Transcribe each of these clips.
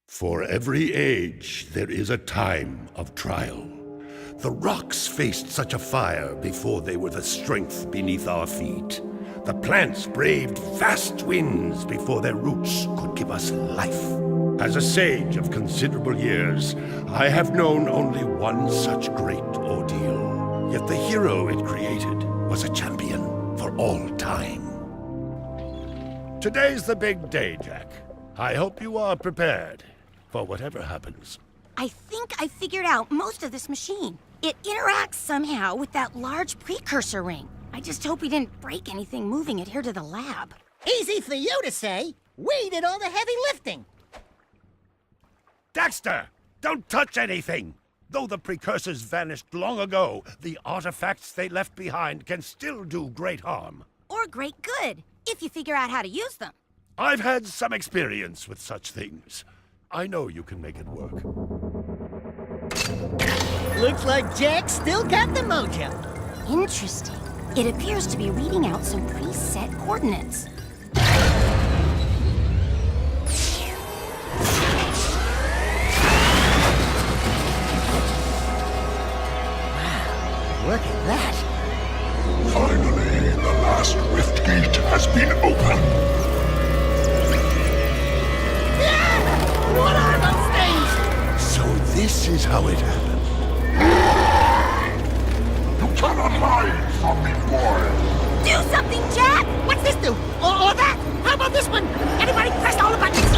For every age, there is a time of trial. The rocks faced such a fire before they were the strength beneath our feet. The plants braved vast winds before their roots could give us life. As a sage of considerable years, I have known only one such great ordeal. Yet the hero it created was a champion for all time. Today's the big day, Jak. I hope you are prepared for whatever happens. I think I figured out most of this machine. It interacts somehow with that large precursor ring. I just hope we didn't break anything moving it here to the lab. Easy for you to say. We did all the heavy lifting. Daxter! Don't touch anything! Though the precursors vanished long ago, the artifacts they left behind can still do great harm. Or great good, if you figure out how to use them. I've had some experience with such things. I know you can make it work. Looks like Jak still got the mojo. Interesting. It appears to be reading out some preset coordinates. Wow, look at that. Finally, the last rift gate has been opened. What are those things? So this is how it happened. You cannot hide from me, boy. Do something, Jak! What's this do? Or that? How about this one? Everybody press all the buttons.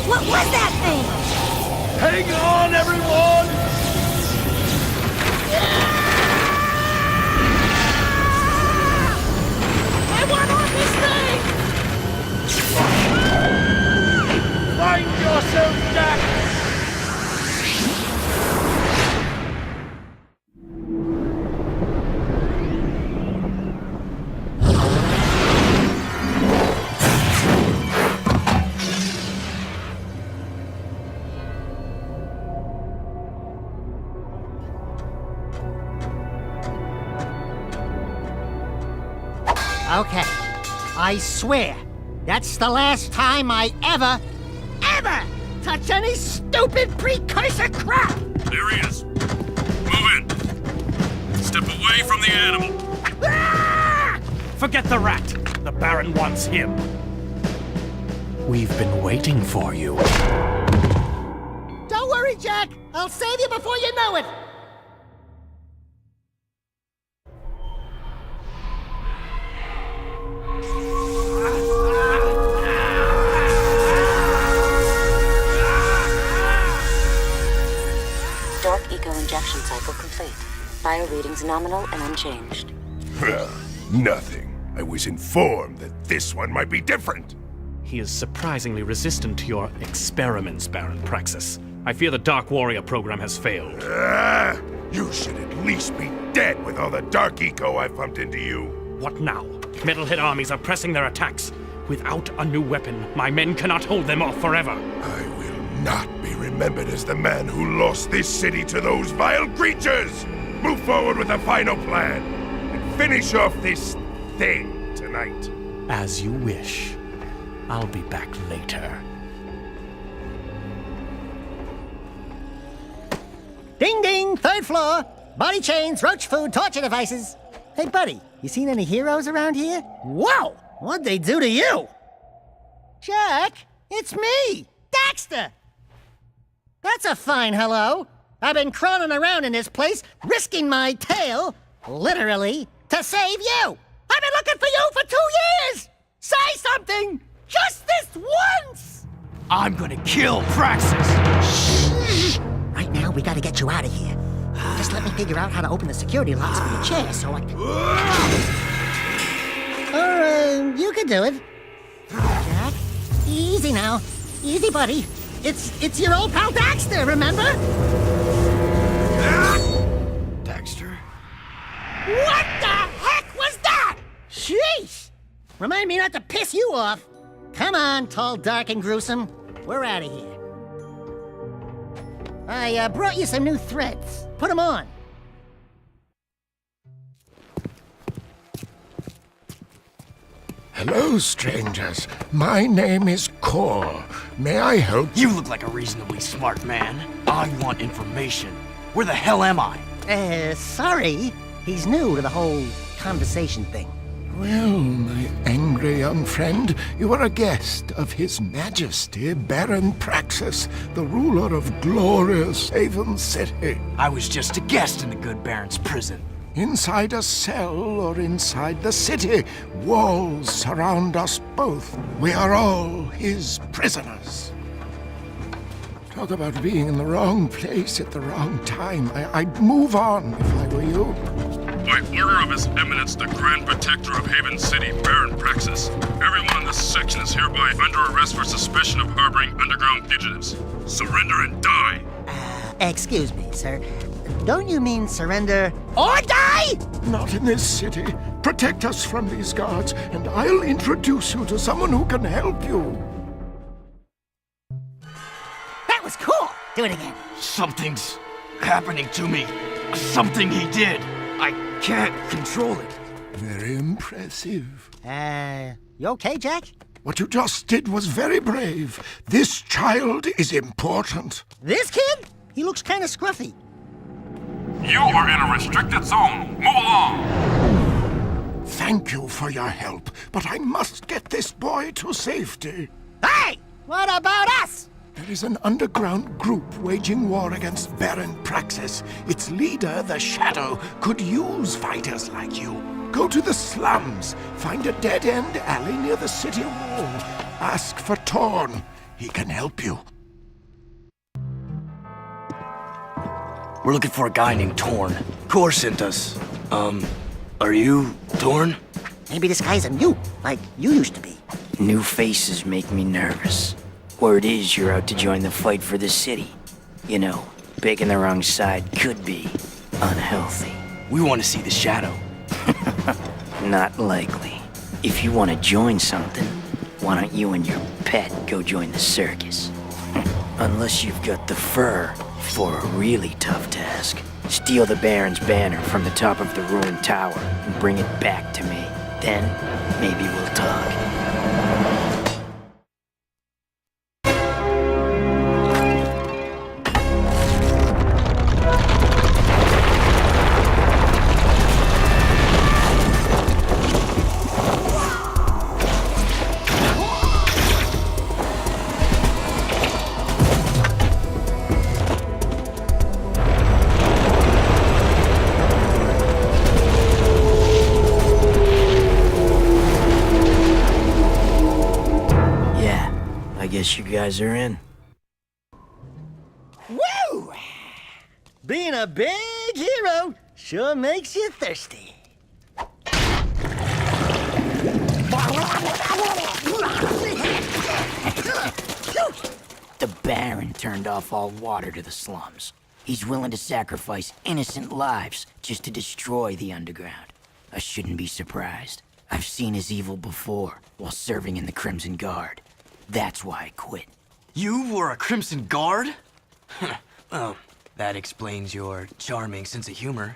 What was that thing? Hang on, everyone! I want on this thing! Find yourself, Jak! Okay, I swear, that's the last time I ever touch any stupid precursor crap! There he is. Move in. Step away from the animal. Ah! Forget the rat. The Baron wants him. We've been waiting for you. Don't worry, Jak. I'll save you before you know it. Dark eco injection cycle complete. Bio readings nominal and unchanged. Nothing. I was informed that this one might be different. He is surprisingly resistant to your experiments, Baron Praxis. I fear the Dark Warrior program has failed. You should at least be dead with all the dark eco I've pumped into you. What now? Metalhead armies are pressing their attacks. Without a new weapon, my men cannot hold them off forever. I will not be remembered as the man who lost this city to those vile creatures! Move forward with the final plan, and finish off this thing tonight. As you wish. I'll be back later. Ding ding, third floor. Body chains, roach food, torture devices. Hey buddy, you seen any heroes around here? Whoa, what'd they do to you? Jak, it's me, Daxter. That's a fine hello. I've been crawling around in this place, risking my tail, literally, to save you. I've been looking for you for 2 years. Say something, just this once. I'm gonna kill Praxis! Shh. Right now, we gotta get you out of here. Just let me figure out how to open the security locks for your chair so I can... Or, you can do it. Jak, easy now. Easy, buddy. It's your old pal Daxter, remember? Daxter? What the heck was that? Sheesh! Remind me not to piss you off. Come on, tall, dark, and gruesome. We're out of here. I brought you some new threads. Put them on. Hello, strangers. My name is Kor. May I help? You look like a reasonably smart man. I want information. Where the hell am I? Sorry. He's new to the whole conversation thing. Well, my angry young friend, you are a guest of His Majesty Baron Praxis, the ruler of glorious Haven City. I was just a guest in the good Baron's prison. Inside a cell or inside the city, walls surround us both. We are all his prisoners. Talk about being in the wrong place at the wrong time. I'd move on if I were you. By order of His Eminence, the Grand Protector of Haven City, Baron Praxis, everyone in this section is hereby under arrest for suspicion of harboring underground fugitives. Surrender and die! Excuse me, sir. Don't you mean surrender or die? Not in this city. Protect us from these guards, and I'll introduce you to someone who can help you. That was cool. Do it again. Something's happening to me. Something he did. I can't control it. Very impressive. You okay, Jack? What you just did was very brave. This child is important. This kid? He looks kind of scruffy. You are in a restricted zone. Move along! Thank you for your help, but I must get this boy to safety. Hey! What about us? There is an underground group waging war against Baron Praxis. Its leader, the Shadow, could use fighters like you. Go to the slums, find a dead-end alley near the city wall. Ask for Torn. He can help you. We're looking for a guy named Torn. Kor sent us. Are you Torn? Maybe this guy's a mute, like you used to be. New faces make me nervous. Word is you're out to join the fight for the city. You know, picking the wrong side could be unhealthy. We want to see the Shadow. Not likely. If you want to join something, why don't you and your pet go join the circus? Unless you've got the fur for a really tough task. Steal the Baron's banner from the top of the ruined tower and bring it back to me. Then, maybe we'll talk. You guys are in. Woo! Being a big hero sure makes you thirsty. The Baron turned off all water to the slums. He's willing to sacrifice innocent lives just to destroy the underground. I shouldn't be surprised. I've seen his evil before while serving in the Krimzon Guard. That's why I quit. You were a Krimzon Guard? Well, that explains your charming sense of humor.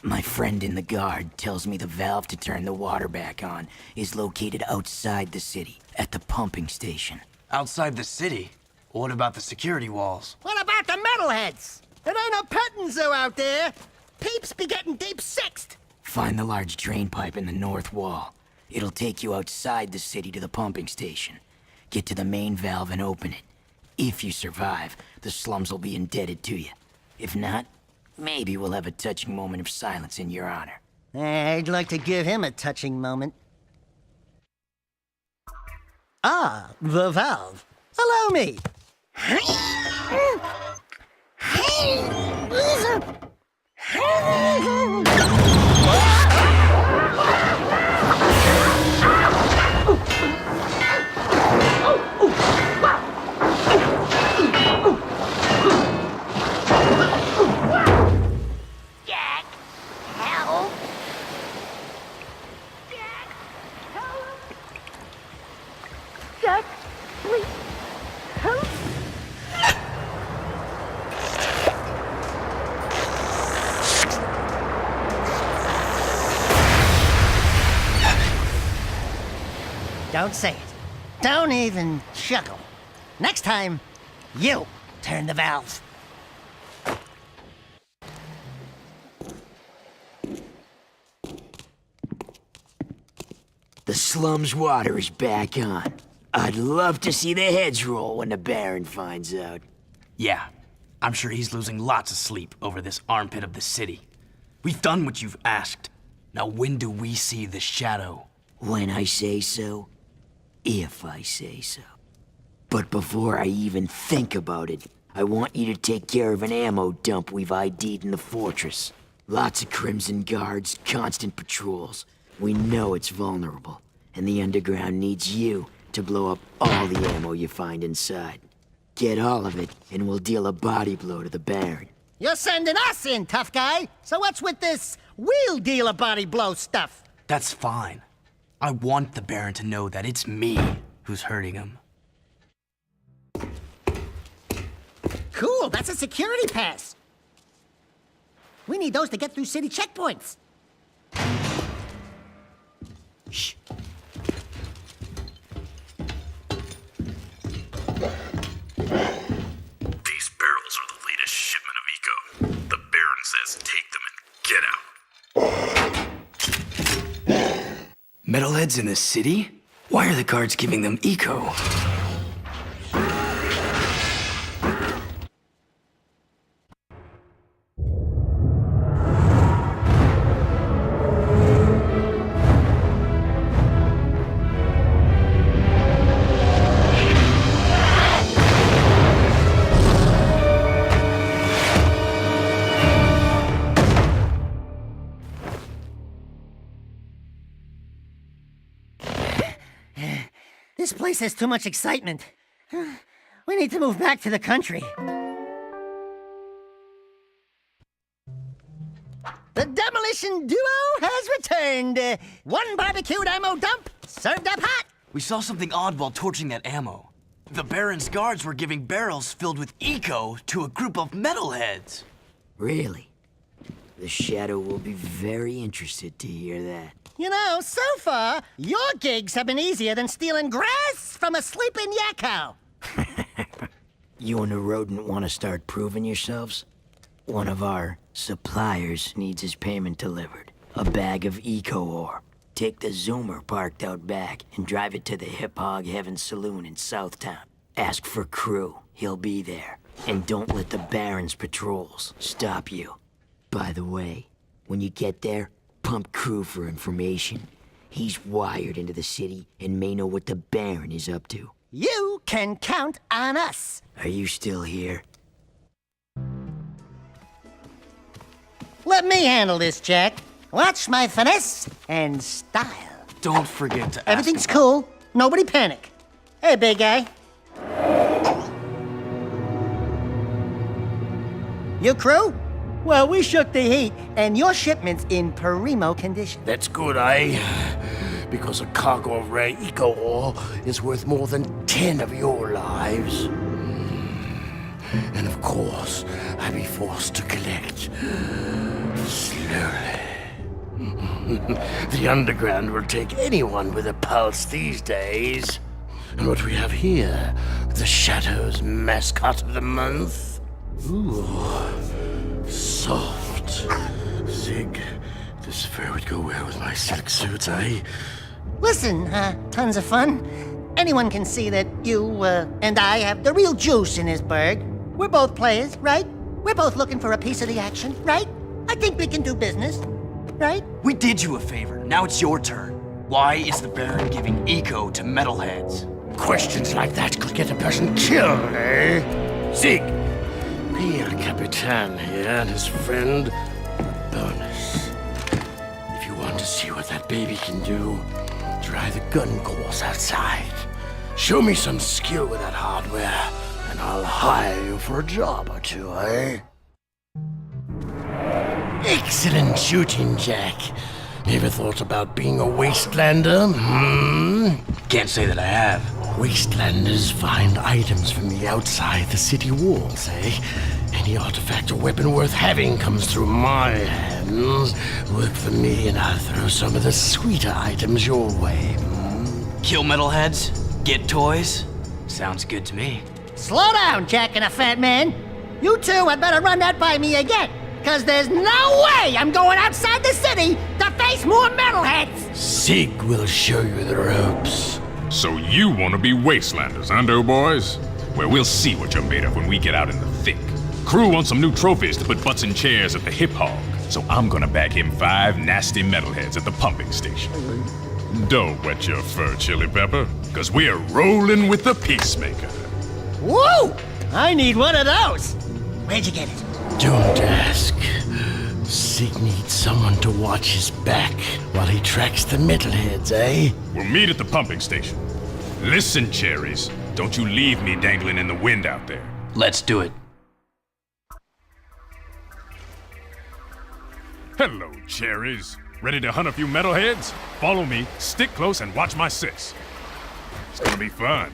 My friend in the Guard tells me the valve to turn the water back on is located outside the city, at the pumping station. Outside the city? What about the security walls? What about the Metalheads? There ain't no petting zoo out there. Peeps be getting deep-sixed. Find the large drain pipe in the north wall. It'll take you outside the city to the pumping station. Get to the main valve and open it. If you survive, the slums will be indebted to you. If not, maybe we'll have a touching moment of silence in your honor. I'd like to give him a touching moment. Ah, the valve. Allow me. Don't say it. Don't even chuckle. Next time, you turn the valve. The slum's water is back on. I'd love to see the heads roll when the Baron finds out. Yeah, I'm sure he's losing lots of sleep over this armpit of the city. We've done what you've asked. Now when do we see the shadow? When I say so, if I say so. But before I even think about it, I want you to take care of an ammo dump we've ID'd in the fortress. Lots of Krimzon Guards, constant patrols. We know it's vulnerable, and the underground needs you to blow up all the ammo you find inside. Get all of it, and we'll deal a body blow to the Baron. You're sending us in, tough guy. So what's with this we'll deal a body blow stuff? That's fine. I want the Baron to know that it's me who's hurting him. Cool, that's a security pass. We need those to get through city checkpoints. Shh. These barrels are the latest shipment of eco. The Baron says take them and get out. Metalheads in the city? Why are the guards giving them eco? This place has too much excitement. We need to move back to the country. The demolition duo has returned. One barbecued ammo dump, served up hot. We saw something odd while torching that ammo. The Baron's guards were giving barrels filled with eco to a group of metalheads. Really? The Shadow will be very interested to hear that. You know, so far, your gigs have been easier than stealing grass from a sleeping yakko. You and the rodent want to start proving yourselves? One of our suppliers needs his payment delivered. A bag of eco ore. Take the Zoomer parked out back and drive it to the Hip Hog Heaven Saloon in Southtown. Ask for Crew. He'll be there. And don't let the Baron's patrols stop you. By the way, when you get there, pump Crew for information. He's wired into the city and may know what the Baron is up to. You can count on us. Are you still here? Let me handle this, Jak. Watch my finesse and style. Don't forget to ask Everything's cool. Nobody panic. Hey, big guy. You crew? Well, we shook the heat, and your shipment's in primo condition. That's good, eh? Because a cargo of rare eco ore is worth more than 10 of your lives. And of course, I'll be forced to collect slowly. The underground will take anyone with a pulse these days. And what we have here, the Shadow's mascot of the month. Ooh, soft. Zig, this fur would go well with my silk suits, eh? Listen, tons of fun. Anyone can see that you, and I have the real juice in this burg. We're both players, right? We're both looking for a piece of the action, right? I think we can do business, right? We did you a favor. Now it's your turn. Why is the Baron giving eco to metalheads? Questions like that could get a person killed, eh? Zig, pay El Capitan here and his friend a bonus. If you want to see what that baby can do, try the gun course outside. Show me some skill with that hardware, and I'll hire you for a job or two, eh? Excellent shooting, Jak. Ever thought about being a wastelander? Can't say that I have. Wastelanders find items from the outside the city walls, eh? Any artifact or weapon worth having comes through my hands. Work for me and I'll throw some of the sweeter items your way. Kill metalheads? Get toys? Sounds good to me. Slow down, Jak and the Fat Man. You two had better run that by me again, because there's no way I'm going outside the city to face more metalheads! Zeke will show you the ropes. So you want to be wastelanders, huh, doughboys? Well, we'll see what you're made of when we get out in the thick. Crew wants some new trophies to put butts in chairs at the hip hog, so I'm gonna bag him 5 nasty metalheads at the pumping station. Don't wet your fur, Chili Pepper, cause we're rolling with the Peacemaker. Woo! I need one of those! Where'd you get it? Don't ask. Zeke needs someone to watch his back while he tracks the metalheads, eh? We'll meet at the pumping station. Listen, cherries, don't you leave me dangling in the wind out there. Let's do it. Hello, cherries. Ready to hunt a few metalheads? Follow me, stick close, and watch my 6. It's gonna be fun.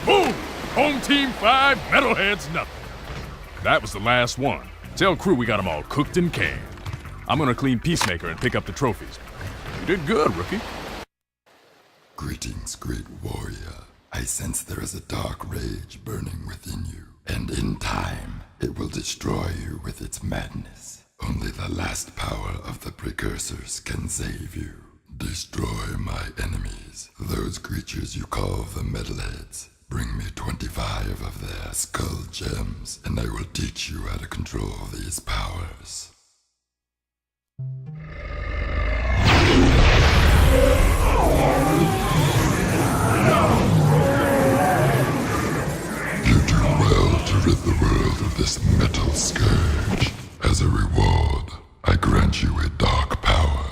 Boom! Home team 5, metalheads nothing. That was the last one. Tell crew we got them all cooked and canned. I'm gonna clean Peacemaker and pick up the trophies. You did good, rookie. Greetings, great warrior. I sense there is a dark rage burning within you, and in time, it will destroy you with its madness. Only the last power of the Precursors can save you. Destroy my enemies, those creatures you call the Metalheads. Bring me 25 of their skull gems, and I will teach you how to control these powers. You do well to rid the world of this metal scourge. As a reward, I grant you a dark power.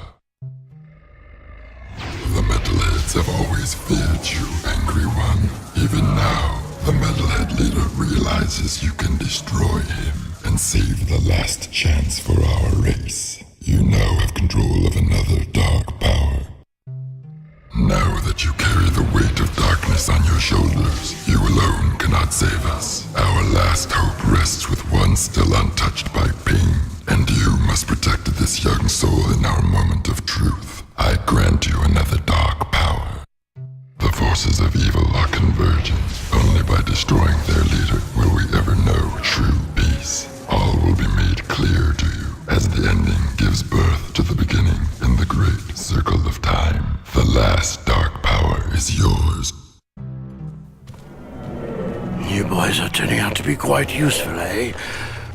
The Metalheads have always feared you, Angry One. Even now, the Metalhead leader realizes you can destroy him and save the last chance for our race. You now have control of another dark power. Now that you carry the weight of darkness on your shoulders, you alone cannot save us. Our last hope rests with one still untouched by pain, and you must protect this young soul in our moment of truth. I grant you another dark power. The forces of evil are converging. Only by destroying their leader will we ever know true peace. All will be made clear to you as the ending gives birth to the beginning in the great circle of time. The last dark power is yours. You boys are turning out to be quite useful, eh?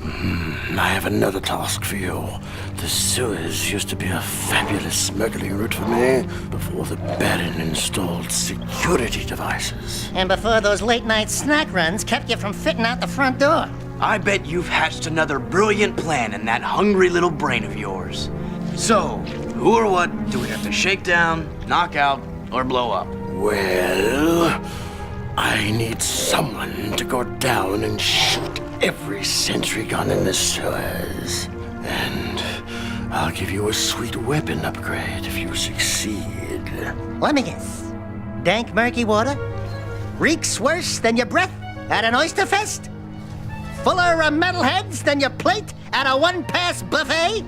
I have another task for you. The sewers used to be a fabulous smuggling route for me before the Baron installed security devices. And before those late-night snack runs kept you from fitting out the front door. I bet you've hatched another brilliant plan in that hungry little brain of yours. So, who or what do we have to shake down, knock out, or blow up? Well, I need someone to go down and shoot every sentry gun in the sewers. And I'll give you a sweet weapon upgrade if you succeed. Let me guess. Dank murky water? Reeks worse than your breath at an oyster fest? Fuller of metalheads than your plate at a one-pass buffet?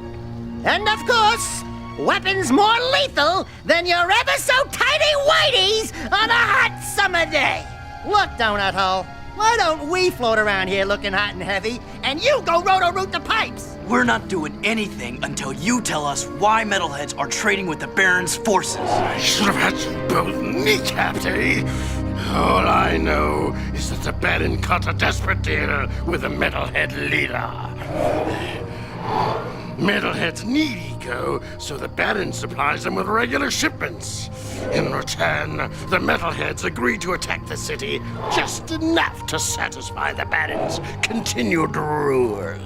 And of course, weapons more lethal than your ever-so-tiny whiteys on a hot summer day. Look, Donut Hole, why don't we float around here looking hot and heavy, and you go roto-root the pipes? We're not doing anything until you tell us why metalheads are trading with the Baron's forces. I should have had you both kneecapped, eh? All I know is that the Baron cut a desperate deal with the metalhead leader. Metalheads need eco, so the Baron supplies them with regular shipments. In return, the Metalheads agree to attack the city just enough to satisfy the Baron's continued rule.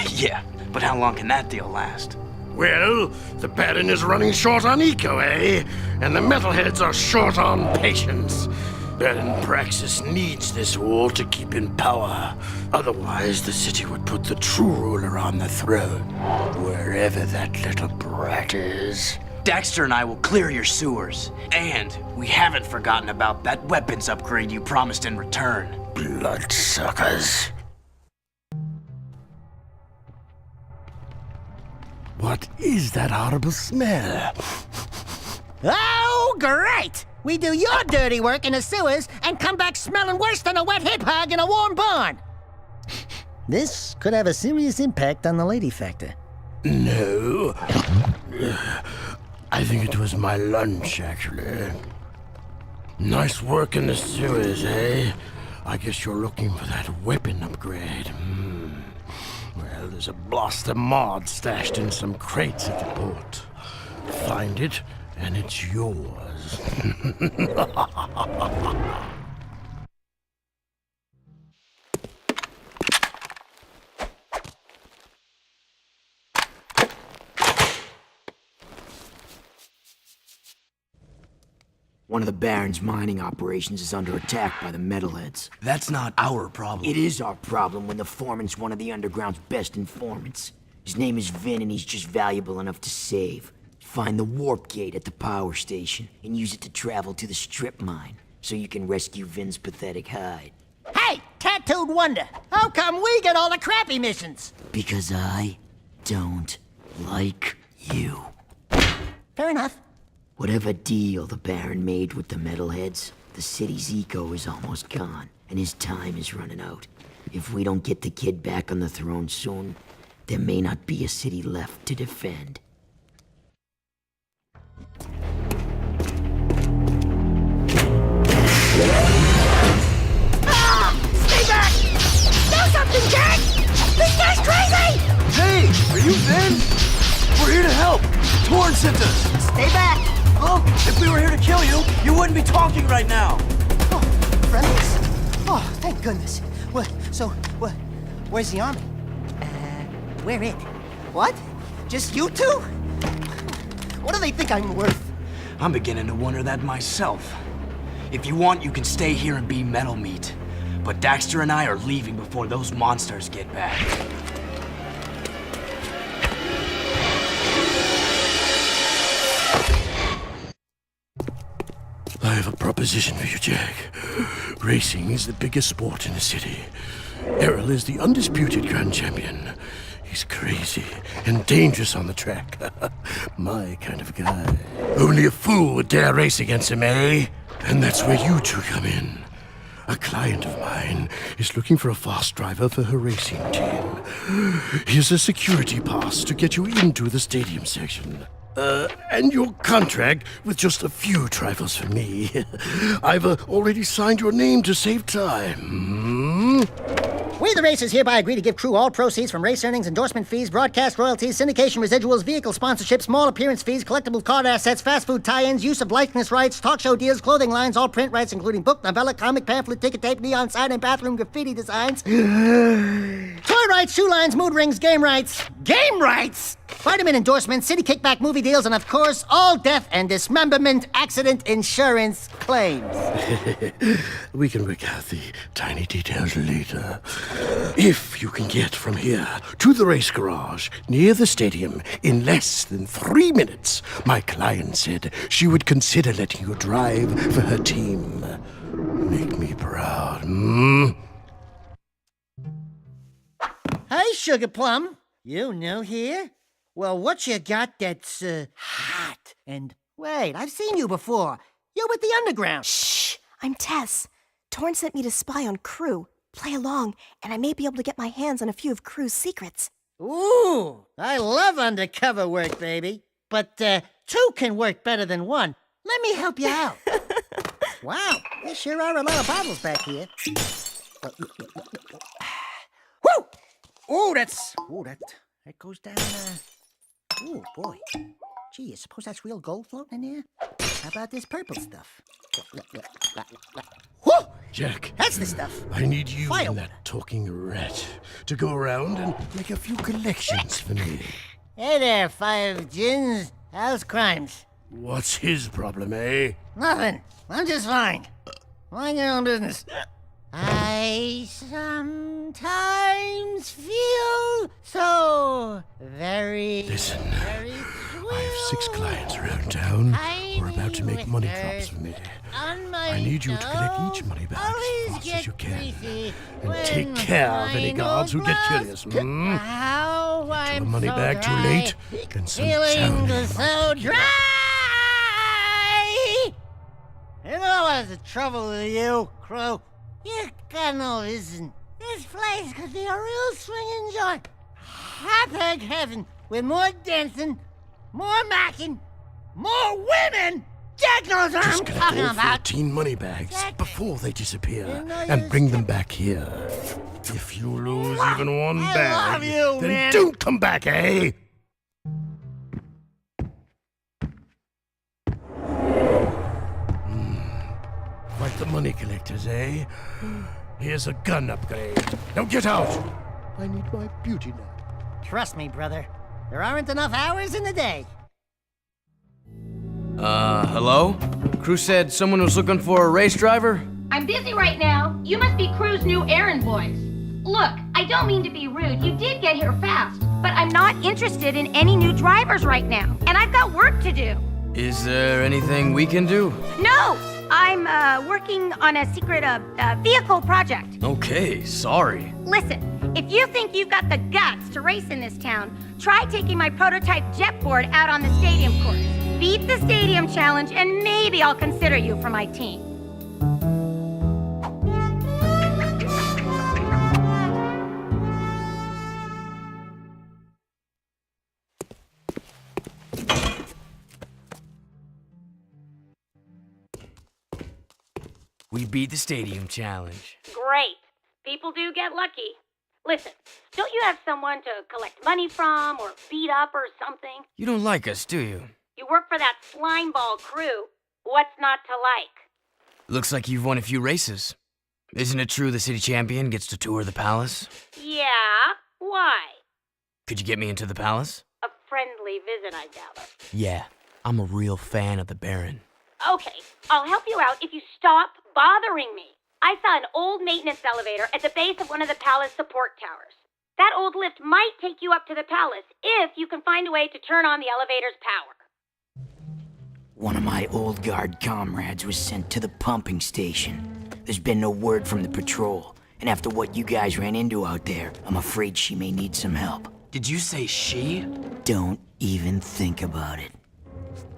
Yeah, but how long can that deal last? Well, the Baron is running short on eco, eh? And the Metalheads are short on patience. Baron Praxis needs this war to keep in power. Otherwise, the city would put the true ruler on the throne, wherever that little brat is. Daxter and I will clear your sewers. And we haven't forgotten about that weapons upgrade you promised in return. Bloodsuckers. What is that horrible smell? Oh, great! We do your dirty work in the sewers and come back smelling worse than a wet hip hog in a warm barn. This could have a serious impact on the lady factor. No. I think it was my lunch, actually. Nice work in the sewers, eh? I guess you're looking for that weapon upgrade. Well, there's a blaster mod stashed in some crates at the port. Find it, and it's yours. One of the Baron's mining operations is under attack by the Metalheads. That's not our problem. It is our problem when the foreman's one of the Underground's best informants. His name is Vin, and he's just valuable enough to save. Find the warp gate at the power station and use it to travel to the strip mine so you can rescue Vin's pathetic hide. Hey, tattooed wonder, how come we get all the crappy missions? Because I don't like you. Fair enough. Whatever deal the Baron made with the Metalheads, the city's eco is almost gone, and his time is running out. If we don't get the kid back on the throne soon, there may not be a city left to defend. Stay back! Do something, Jak! This guy's crazy! Hey, are you Vin? We're here to help. Torn sent us. Stay back! Well, if we were here to kill you, you wouldn't be talking right now. Oh, friendlies? Oh, thank goodness. Where's the army? Where it? What? Just you two? What do they think I'm worth? I'm beginning to wonder that myself. If you want, you can stay here and be metal meat. But Daxter and I are leaving before those monsters get back. I have a proposition for you, Jak. Racing is the biggest sport in the city. Erol is the undisputed grand champion. He's crazy and dangerous on the track. My kind of guy. Only a fool would dare race against him, eh? And that's where you two come in. A client of mine is looking for a fast driver for her racing team. Here's a security pass to get you into the stadium section. And your contract with just a few trifles for me. I've already signed your name to save time. We, the racers, hereby agree to give crew all proceeds from race earnings, endorsement fees, broadcast royalties, syndication residuals, vehicle sponsorships, small appearance fees, collectible card assets, fast food tie-ins, use of likeness rights, talk show deals, clothing lines, all print rights, including book, novella, comic, pamphlet, ticket tape, neon sign, and bathroom graffiti designs. Toy rights, shoe lines, mood rings, game rights. Game rights! Vitamin endorsements, city kickback movie deals, and of course, all death and dismemberment accident insurance claims. We can work out the tiny details later. If you can get from here to the race garage near the stadium in less than 3 minutes, my client said she would consider letting you drive for her team. Make me proud, Hey, Sugar Plum. You new here? Well, what you got that's, hot? And, wait, I've seen you before. You're with the Underground. Shh! I'm Tess. Torn sent me to spy on Crew. Play along, and I may be able to get my hands on a few of Crew's secrets. Ooh, I love undercover work, baby. But, two can work better than one. Let me help you out. Wow, there sure are a lot of bottles back here. Woo! Ooh, that's It goes down, Oh, boy. Gee, you suppose that's real gold floating in there? How about this purple stuff? Whoa! Jak, That's the stuff. I need you Fire and that talking rat to go around and make a few collections for me. Hey there, 5 gins. How's crimes? What's his problem, eh? Nothing. I'm just fine. Mind your own business. I sometimes feel so very... Listen, very I have 6 clients around town who are about to make money drops for me. I need you to collect each money back as fast as you can. And take care of any guards who get curious, Get the money back too late, then some sound. So dry! You know what's the trouble with you, Crow? You got no vision. This place could be a real swinging joint. Hot-egg heaven with more dancing, more macking, more women! Jak knows what I'm Just talking collect all about. 14 money bags Jak, before they disappear you know and you bring them back here. If you lose even one I bag, love you, then man. don't come back, eh? Like the money collectors, eh? Here's a gun upgrade. Now get out! I need my beauty nap. Trust me, brother. There aren't enough hours in the day. Hello? Crew said someone was looking for a race driver? I'm busy right now. You must be Crew's new errand boys. Look, I don't mean to be rude. You did get here fast. But I'm not interested in any new drivers right now. And I've got work to do. Is there anything we can do? No! I'm, working on a secret, vehicle project. Okay, sorry. Listen, if you think you've got the guts to race in this town, try taking my prototype jet board out on the stadium course. Beat the stadium challenge, and maybe I'll consider you for my team. We beat the stadium challenge. Great. People do get lucky. Listen, don't you have someone to collect money from, or beat up or something? You don't like us, do you? You work for that slimeball crew. What's not to like? Looks like you've won a few races. Isn't it true the city champion gets to tour the palace? Yeah? Why? Could you get me into the palace? A friendly visit, I gather. Yeah, I'm a real fan of the Baron. Okay, I'll help you out if you stop bothering me. I saw an old maintenance elevator at the base of one of the palace support towers. That old lift might take you up to the palace if you can find a way to turn on the elevator's power. One of my old guard comrades was sent to the pumping station. There's been no word from the patrol, and after what you guys ran into out there, I'm afraid she may need some help. Did you say she? Don't even think about it.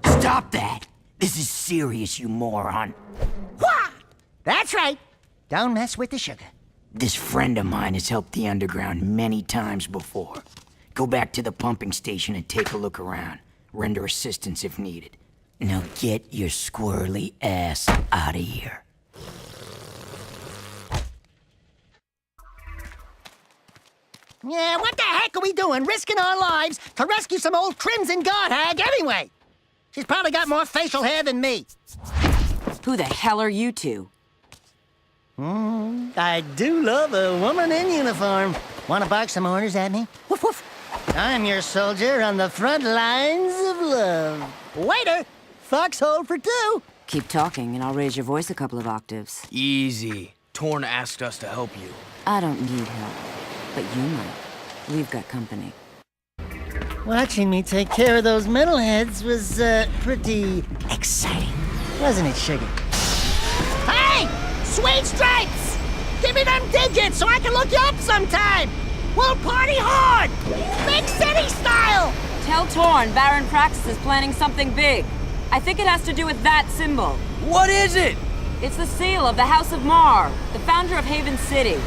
Stop that! This is serious, you moron. Wah! That's right. Don't mess with the sugar. This friend of mine has helped the underground many times before. Go back to the pumping station and take a look around. Render assistance if needed. Now get your squirrely ass out of here. Yeah, what the heck are we doing risking our lives to rescue some old Krimzon Guard hag anyway? She's probably got more facial hair than me. Who the hell are you two? I do love a woman in uniform. Want to bark some orders at me? Woof woof. I'm your soldier on the front lines of love. Waiter, foxhole for 2. Keep talking and I'll raise your voice a couple of octaves. Easy. Torn asked us to help you. I don't need help, but you might. We've got company. Watching me take care of those metalheads was, pretty exciting. Wasn't it, Sugar? Hey! Sweet stripes! Give me them digits so I can look you up sometime! We'll party hard! Big city style! Tell Torn Baron Praxis is planning something big. I think it has to do with that symbol. What is it? It's the seal of the House of Mar, the founder of Haven City.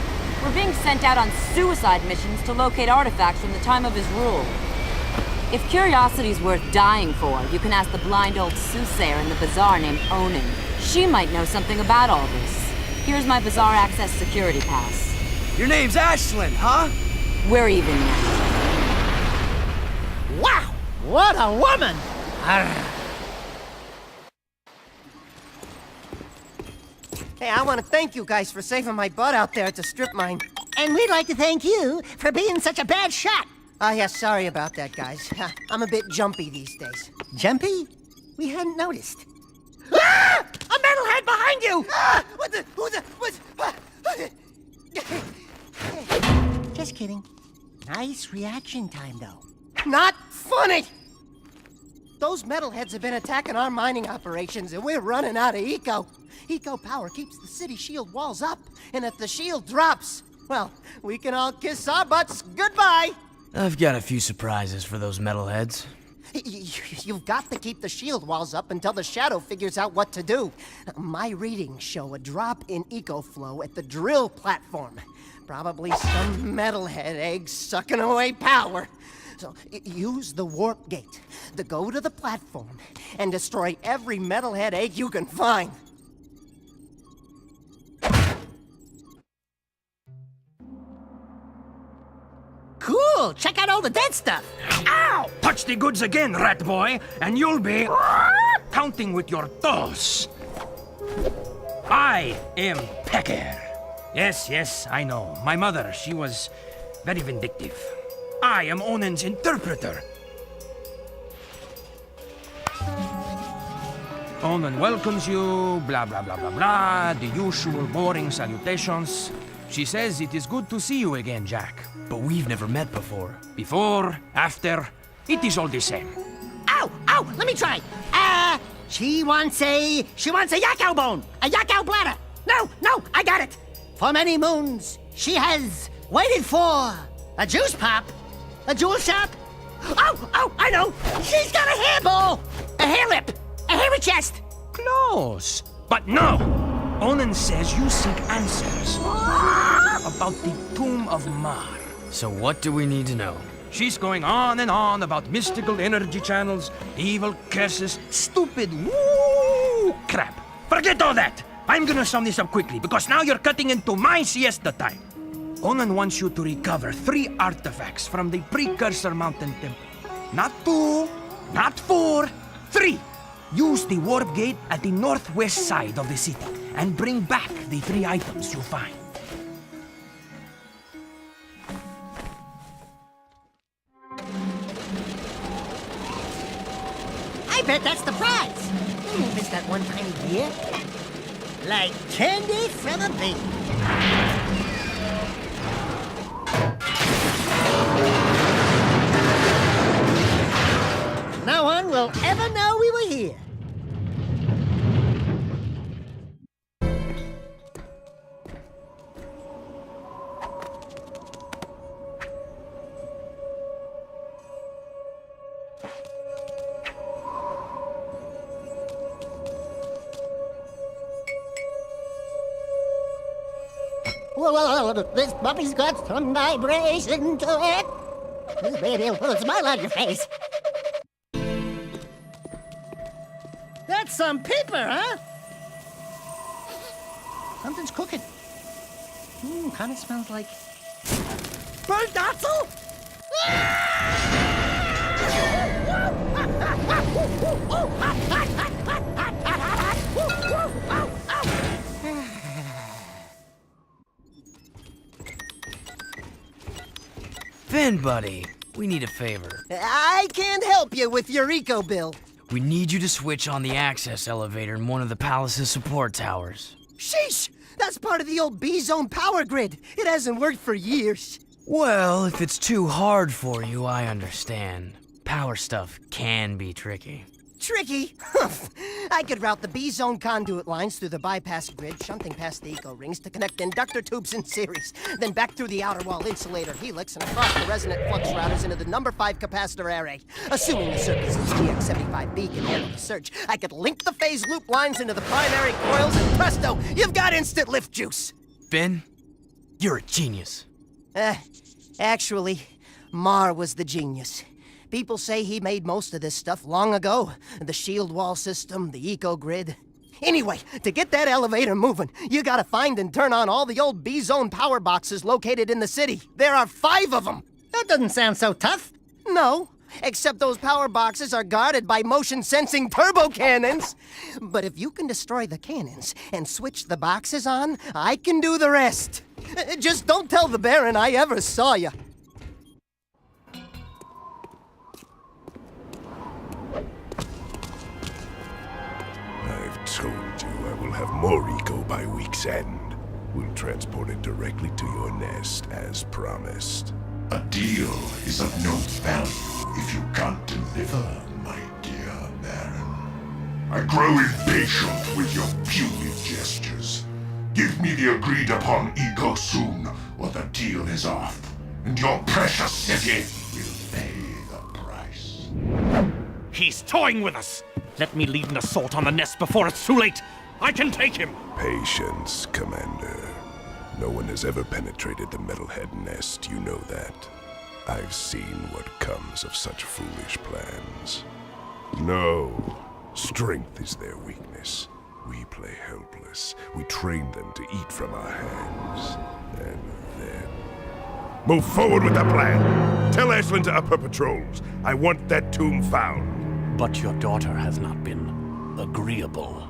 We're being sent out on suicide missions to locate artifacts from the time of his rule. If curiosity's worth dying for, you can ask the blind old soothsayer in the bazaar named Onan. She might know something about all this. Here's my bazaar access security pass. Your name's Ashlyn, huh? We're even now. What a woman! Arr. Hey, I want to thank you guys for saving my butt out there at the strip mine. And we'd like to thank you for being such a bad shot. Oh, yeah, sorry about that, guys. I'm a bit jumpy these days. Jumpy? We hadn't noticed. Ah! A metalhead behind you! Ah! What the? Who's the? What's... Just kidding. Nice reaction time, though. Not funny! Those metalheads have been attacking our mining operations, and we're running out of eco. Eco power keeps the city shield walls up, and if the shield drops, well, we can all kiss our butts goodbye! I've got a few surprises for those metalheads. You've got to keep the shield walls up until the Shadow figures out what to do. My readings show a drop in eco flow at the drill platform. Probably some metalhead egg sucking away power. So use the warp gate to go to the platform and destroy every metalhead egg you can find. Cool! Check out all the dead stuff! Ow! Touch the goods again, rat boy, and you'll be counting with your toes. I am Pecker. Yes, I know. My mother, she was very vindictive. I am Onen's interpreter. Onen welcomes you, blah, blah, blah, blah, blah, the usual boring salutations. She says it is good to see you again, Jak. But we've never met before. Before, after, it is all the same. Ow! Ow! Let me try! She wants a yak bone! A yak bladder! No! I got it! For many moons, she has waited for a juice pop, a jewel shop. Oh! I know! She's got a hair ball! A hair lip! A hairy chest! Close! But no! Onen says you seek answers about the Tomb of Mar. So what do we need to know? She's going on and on about mystical energy channels, evil curses, stupid woo crap. Forget all that! I'm gonna sum this up quickly, because now you're cutting into my siesta time. Onen wants you to recover 3 artifacts from the Precursor Mountain Temple. Not 2, not 4, 3! Use the warp gate at the northwest side of the city, and bring back the 3 items you find. I bet that's the prize! Maybe if it's that one tiny deer. Like candy from a bee. No one will ever know we were here. Whoa, this puppy's got some vibration to it. This baby will put a smile on your face. That's some pepper, huh? Something's cooking. Kind of smells like burnt Dotzel? Finn, buddy, we need a favor. I can't help you with your eco bill. We need you to switch on the access elevator in one of the palace's support towers. Sheesh! That's part of the old B-Zone power grid. It hasn't worked for years. Well, if it's too hard for you, I understand. Power stuff can be tricky. Tricky? I could route the B-Zone conduit lines through the bypass grid, shunting past the eco rings to connect inductor tubes in series, then back through the outer wall insulator helix and across the resonant flux routers into the number 5 capacitor array. Assuming the circuit's GX75B can handle the surge, I could link the phase loop lines into the primary coils, and presto, you've got instant lift juice. Finn, you're a genius. Actually, Mar was the genius. People say he made most of this stuff long ago. The shield wall system, the eco-grid. Anyway, to get that elevator moving, you gotta find and turn on all the old B-Zone power boxes located in the city. There are 5 of them. That doesn't sound so tough. No, Except those power boxes are guarded by motion-sensing turbo cannons. But if you can destroy the cannons and switch the boxes on, I can do the rest. Just don't tell the Baron I ever saw you. I've told you I will have more eco by week's end. We'll transport it directly to your nest, as promised. A deal is of no value if you can't deliver, my dear Baron. I grow impatient with your puny gestures. Give me the agreed-upon ego soon, or the deal is off, and your precious city will pay the price. He's toying with us! Let me lead an assault on the nest before it's too late! I can take him! Patience, Commander. No one has ever penetrated the Metalhead nest, you know that. I've seen what comes of such foolish plans. No, strength is their weakness. We play helpless. We train them to eat from our hands. And then... Move forward with the plan! Tell Ashlyn to up her patrols. I want that tomb found. But your daughter has not been agreeable.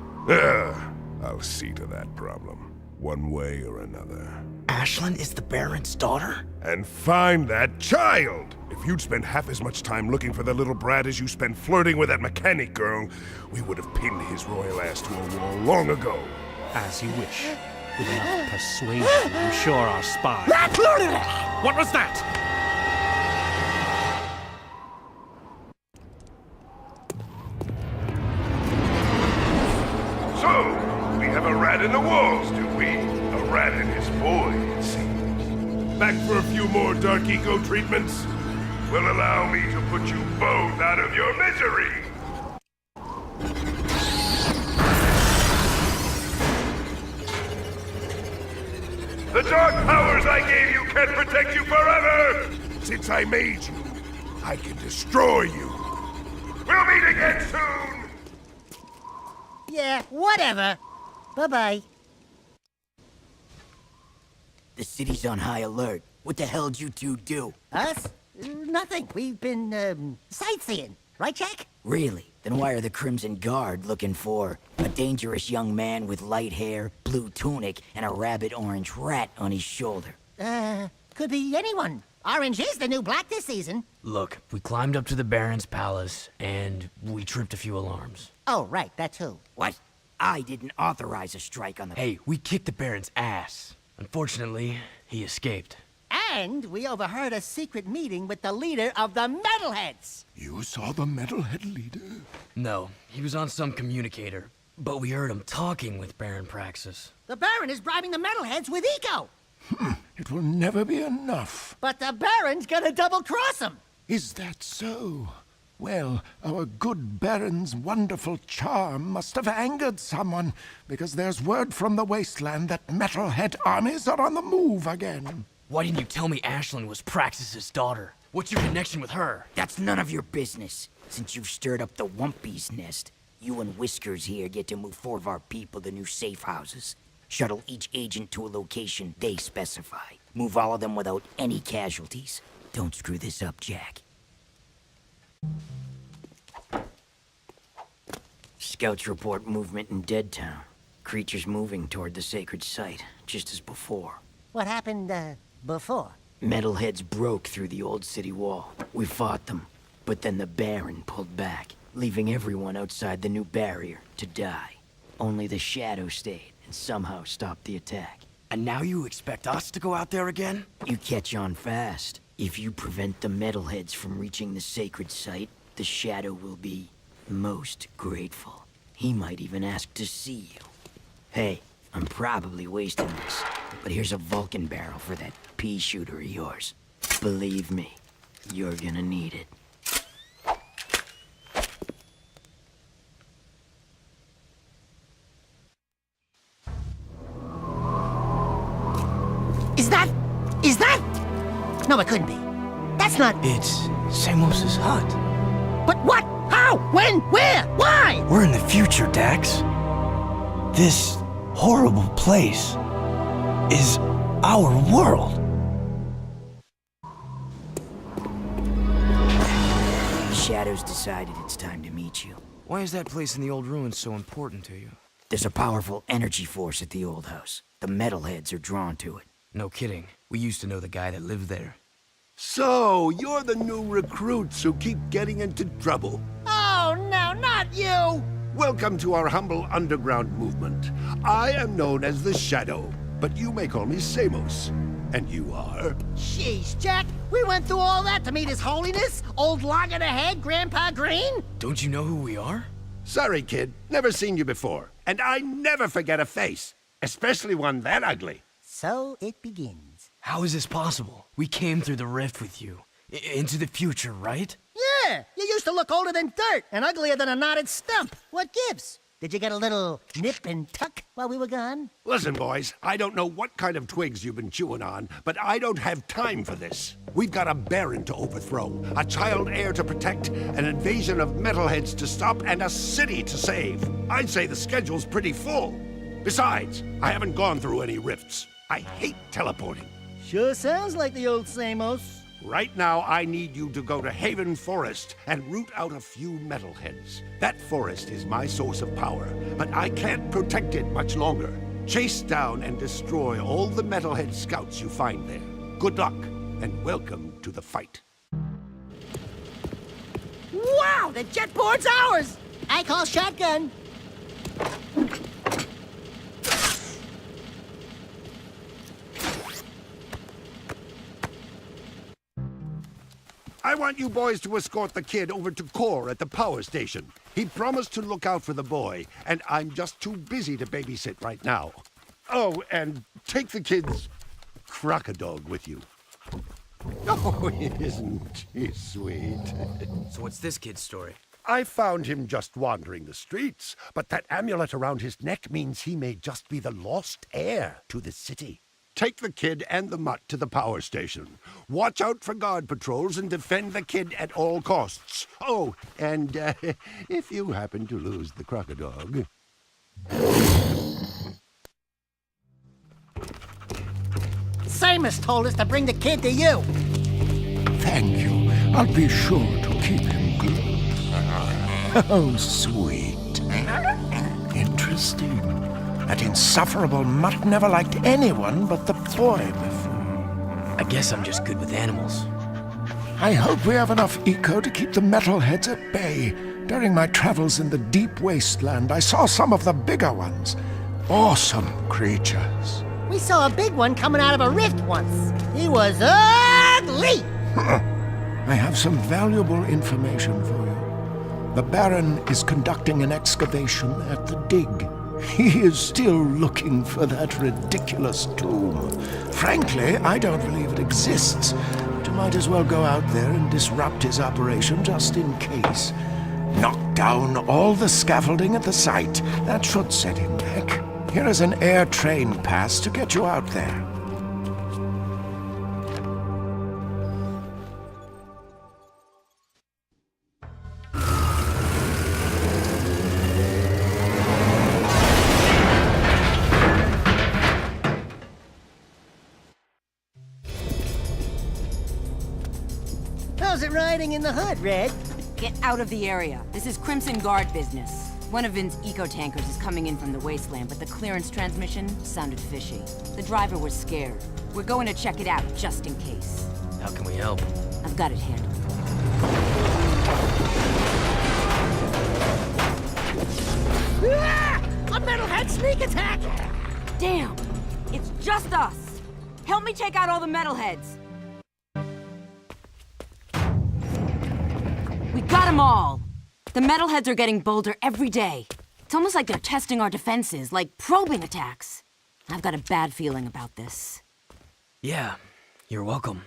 I'll see to that problem, one way or another. Ashlyn is the Baron's daughter? And find that child! If you'd spent half as much time looking for the little brat as you spent flirting with that mechanic girl, we would have pinned his royal ass to a wall long ago. As you wish. With enough persuasion, I'm sure our spy... What was that? So, we have a rat in the walls, do we? A rat in his boy, it seems. Back for a few more dark eco treatments? Will allow me to put you both out of your misery! The dark powers I gave you can't protect you forever! Since I made you, I can destroy you. We'll meet again soon! Yeah, whatever. Bye-bye. The city's on high alert. What the hell'd you two do? Us? Nothing. We've been, sightseeing. Right, Jak? Really? Then why are the Krimzon Guard looking for a dangerous young man with light hair, blue tunic, and a rabbit-orange rat on his shoulder? Could be anyone. Orange is the new black this season. Look, we climbed up to the Baron's palace, and we tripped a few alarms. Oh, right, that too. What? I didn't authorize a strike on the... Hey, we kicked the Baron's ass. Unfortunately, he escaped. And we overheard a secret meeting with the leader of the Metalheads. You saw the Metalhead leader? No, he was on some communicator, but we heard him talking with Baron Praxis. The Baron is bribing the Metalheads with eco. It will never be enough. But the Baron's gonna double-cross him. Is that so? Well, our good Baron's wonderful charm must have angered someone, because there's word from the wasteland that Metalhead armies are on the move again. Why didn't you tell me Ashlyn was Praxis' daughter? What's your connection with her? That's none of your business. Since you've stirred up the Wumpy's nest, you and Whiskers here get to move 4 of our people to new safe houses. Shuttle each agent to a location they specify. Move all of them without any casualties. Don't screw this up, Jak. Scouts report movement in Deadtown. Creatures moving toward the sacred site, just as before. What happened, before? Metalheads broke through the old city wall. We fought them, but then the Baron pulled back, leaving everyone outside the new barrier to die. Only the Shadow stayed and somehow stopped the attack. And now you expect us to go out there again? You catch on fast. If you prevent the Metalheads from reaching the sacred site, the Shadow will be most grateful. He might even ask to see you. Hey, I'm probably wasting this, but here's a Vulcan barrel for that pea shooter of yours. Believe me, you're gonna need it. Is that? No, it couldn't be. That's not... It's Samos' hut. But what? How? When? Where? Why? We're in the future, Dax. This horrible place is our world. Shadow's decided it's time to meet you. Why is that place in the old ruins so important to you? There's a powerful energy force at the old house. The Metalheads are drawn to it. No kidding. We used to know the guy that lived there. So, you're the new recruits who keep getting into trouble. Oh, no, not you! Welcome to our humble underground movement. I am known as the Shadow, but you may call me Samos. And you are? Jeez, Jack, we went through all that to meet His Holiness? Old loggerhead Grandpa Green? Don't you know who we are? Sorry, kid. Never seen you before. And I never forget a face. Especially one that ugly. So it begins. How is this possible? We came through the rift with you. Into the future, right? Yeah, you used to look older than dirt and uglier than a knotted stump. What gives? Did you get a little nip and tuck while we were gone? Listen, boys, I don't know what kind of twigs you've been chewing on, but I don't have time for this. We've got a baron to overthrow, a child heir to protect, an invasion of Metalheads to stop, and a city to save. I'd say the schedule's pretty full. Besides, I haven't gone through any rifts. I hate teleporting. Sure sounds like the old Samos. Right now, I need you to go to Haven Forest and root out a few Metalheads. That forest is my source of power, but I can't protect it much longer. Chase down and destroy all the Metalhead scouts you find there. Good luck, and welcome to the fight. Wow, the jetboard's ours! I call shotgun. I want you boys to escort the kid over to Core at the power station. He promised to look out for the boy, and I'm just too busy to babysit right now. Oh, and take the kid's crocodile with you. Oh, isn't he sweet? So what's this kid's story? I found him just wandering the streets, but that amulet around his neck means he may just be the lost heir to the city. Take the kid and the mutt to the power station. Watch out for guard patrols and defend the kid at all costs. Oh, and if you happen to lose the crocodile... Samos told us to bring the kid to you. Thank you. I'll be sure to keep him good. Oh, sweet. Interesting. That insufferable mutt never liked anyone but the boy before. I guess I'm just good with animals. I hope we have enough eco to keep the Metalheads at bay. During my travels in the deep wasteland, I saw some of the bigger ones. Awesome creatures. We saw a big one coming out of a rift once. He was ugly! I have some valuable information for you. The Baron is conducting an excavation at the dig. He is still looking for that ridiculous tomb. Frankly, I don't believe it exists, but you might as well go out there and disrupt his operation just in case. Knock down all the scaffolding at the site. That should set him back. Here is an air train pass to get you out there. How's it riding in the hood, Red? Get out of the area. This is Krimzon Guard business. One of Vin's eco-tankers is coming in from the wasteland, but the clearance transmission sounded fishy. The driver was scared. We're going to check it out, just in case. How can we help? I've got it handled. Ah! A Metalhead sneak attack! Damn! It's just us! Help me take out all the Metalheads! We got them all! The Metalheads are getting bolder every day. It's almost like they're testing our defenses, like probing attacks. I've got a bad feeling about this. Yeah, you're welcome.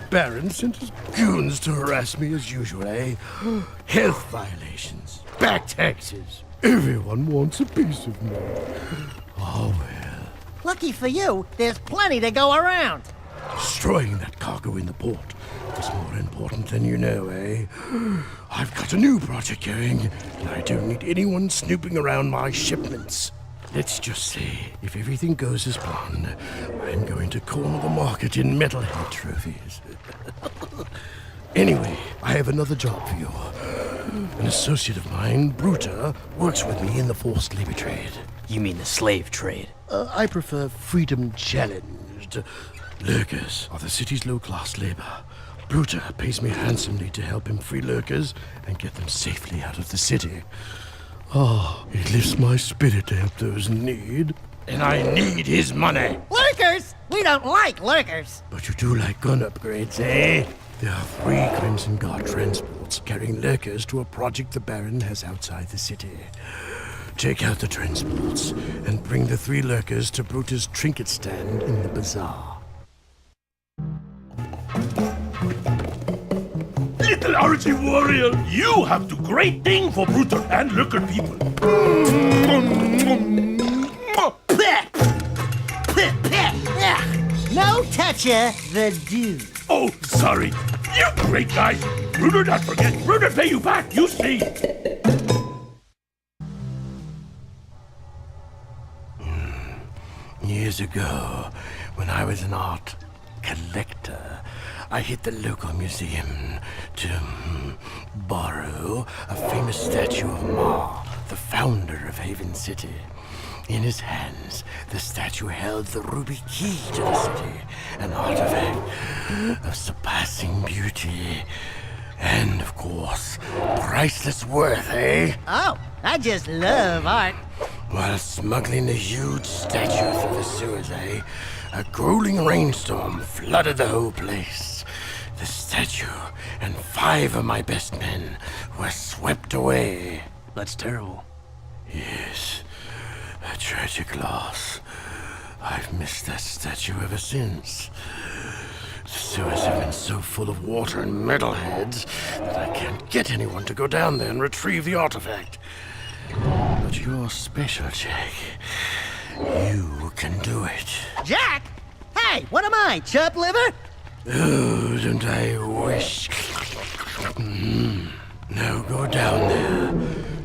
Baron sent his goons to harass me as usual, eh? Health violations, back taxes. Everyone wants a piece of me. Oh well. Lucky for you, there's plenty to go around. Destroying that cargo in the port was more important than you know, eh? I've got a new project going, and I don't need anyone snooping around my shipments. Let's just say, if everything goes as planned, I'm going to corner the market in Metalhead trophies. Anyway, I have another job for you. An associate of mine, Bruta, works with me in the forced labor trade. You mean the slave trade? I prefer freedom challenged. Lurkers are the city's low-class labor. Bruta pays me handsomely to help him free lurkers and get them safely out of the city. Oh, it lifts my spirit to help those in need. And I need his money. Lurkers? We don't like lurkers. But you do like gun upgrades, eh? There are 3 Krimzon Guard transports carrying lurkers to a project the Baron has outside the city. Take out the transports and bring the 3 lurkers to Bruta's trinket stand in the bazaar. Little Archie warrior, you have do great thing for Brutal and Lurker people. No toucher the dude. Oh, sorry. You great guy. Brutal not forget. Brutal pay you back, you see. Years ago, when I was an art collector, I hit the local museum to borrow a famous statue of Ma, the founder of Haven City. In his hands, the statue held the ruby key to the city, an artifact of surpassing beauty. And, of course, priceless worth, eh? Oh, I just love art. While smuggling a huge statue through the sewers, eh? A grueling rainstorm flooded the whole place. The statue and 5 of my best men were swept away. That's terrible. Yes, a tragic loss. I've missed that statue ever since. The sewers have been so full of water and metalheads that I can't get anyone to go down there and retrieve the artifact. But you're special, Jak. You can do it. Jak? Hey, what am I, chub liver? Oh, don't I wish? Now go down there,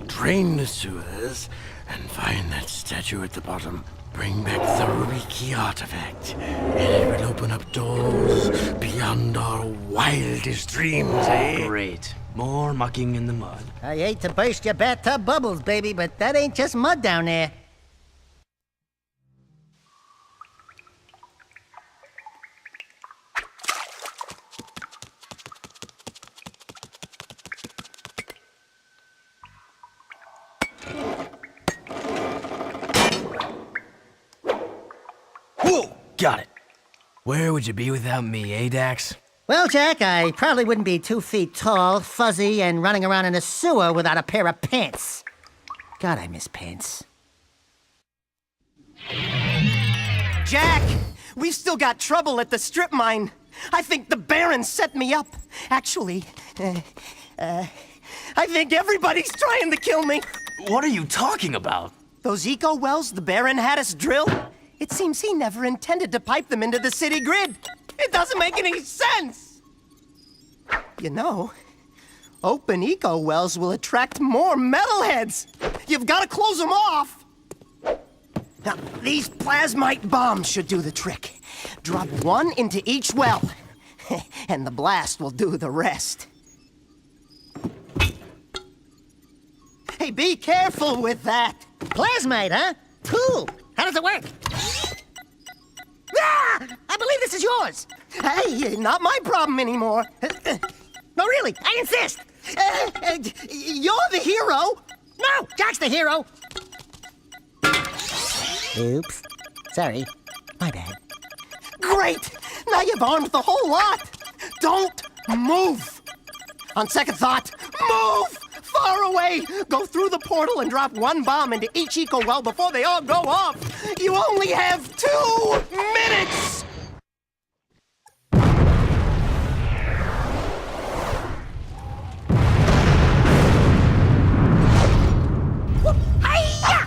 drain the sewers, and find that statue at the bottom. Bring back the ruby key artifact, and it will open up doors beyond our wildest dreams, eh? Great. More mucking in the mud. I hate to burst your bathtub bubbles, baby, but that ain't just mud down there. Whoa! Got it. Where would you be without me, eh, Dax? Well, Jak, I probably wouldn't be 2 feet tall, fuzzy, and running around in a sewer without a pair of pants. God, I miss pants. Jak! We've still got trouble at the strip mine. I think the Baron set me up. Actually, I think everybody's trying to kill me. What are you talking about? Those eco wells the Baron had us drill? It seems he never intended to pipe them into the city grid. It doesn't make any sense! You know, open eco wells will attract more metalheads. You've got to close them off. Now, these plasmite bombs should do the trick. Drop 1 into each well, and the blast will do the rest. Hey, be careful with that. Plasmite, huh? Cool. How does it work? Ah! I believe this is yours. Hey, not my problem anymore. No, really, I insist. You're the hero. No, Jak's the hero. Oops. Sorry. My bad. Great. Now you've armed the whole lot. Don't move. On second thought, move! Far away! Go through the portal and drop 1 bomb into each eco well before they all go off! You only have 2 minutes! Hi-ya!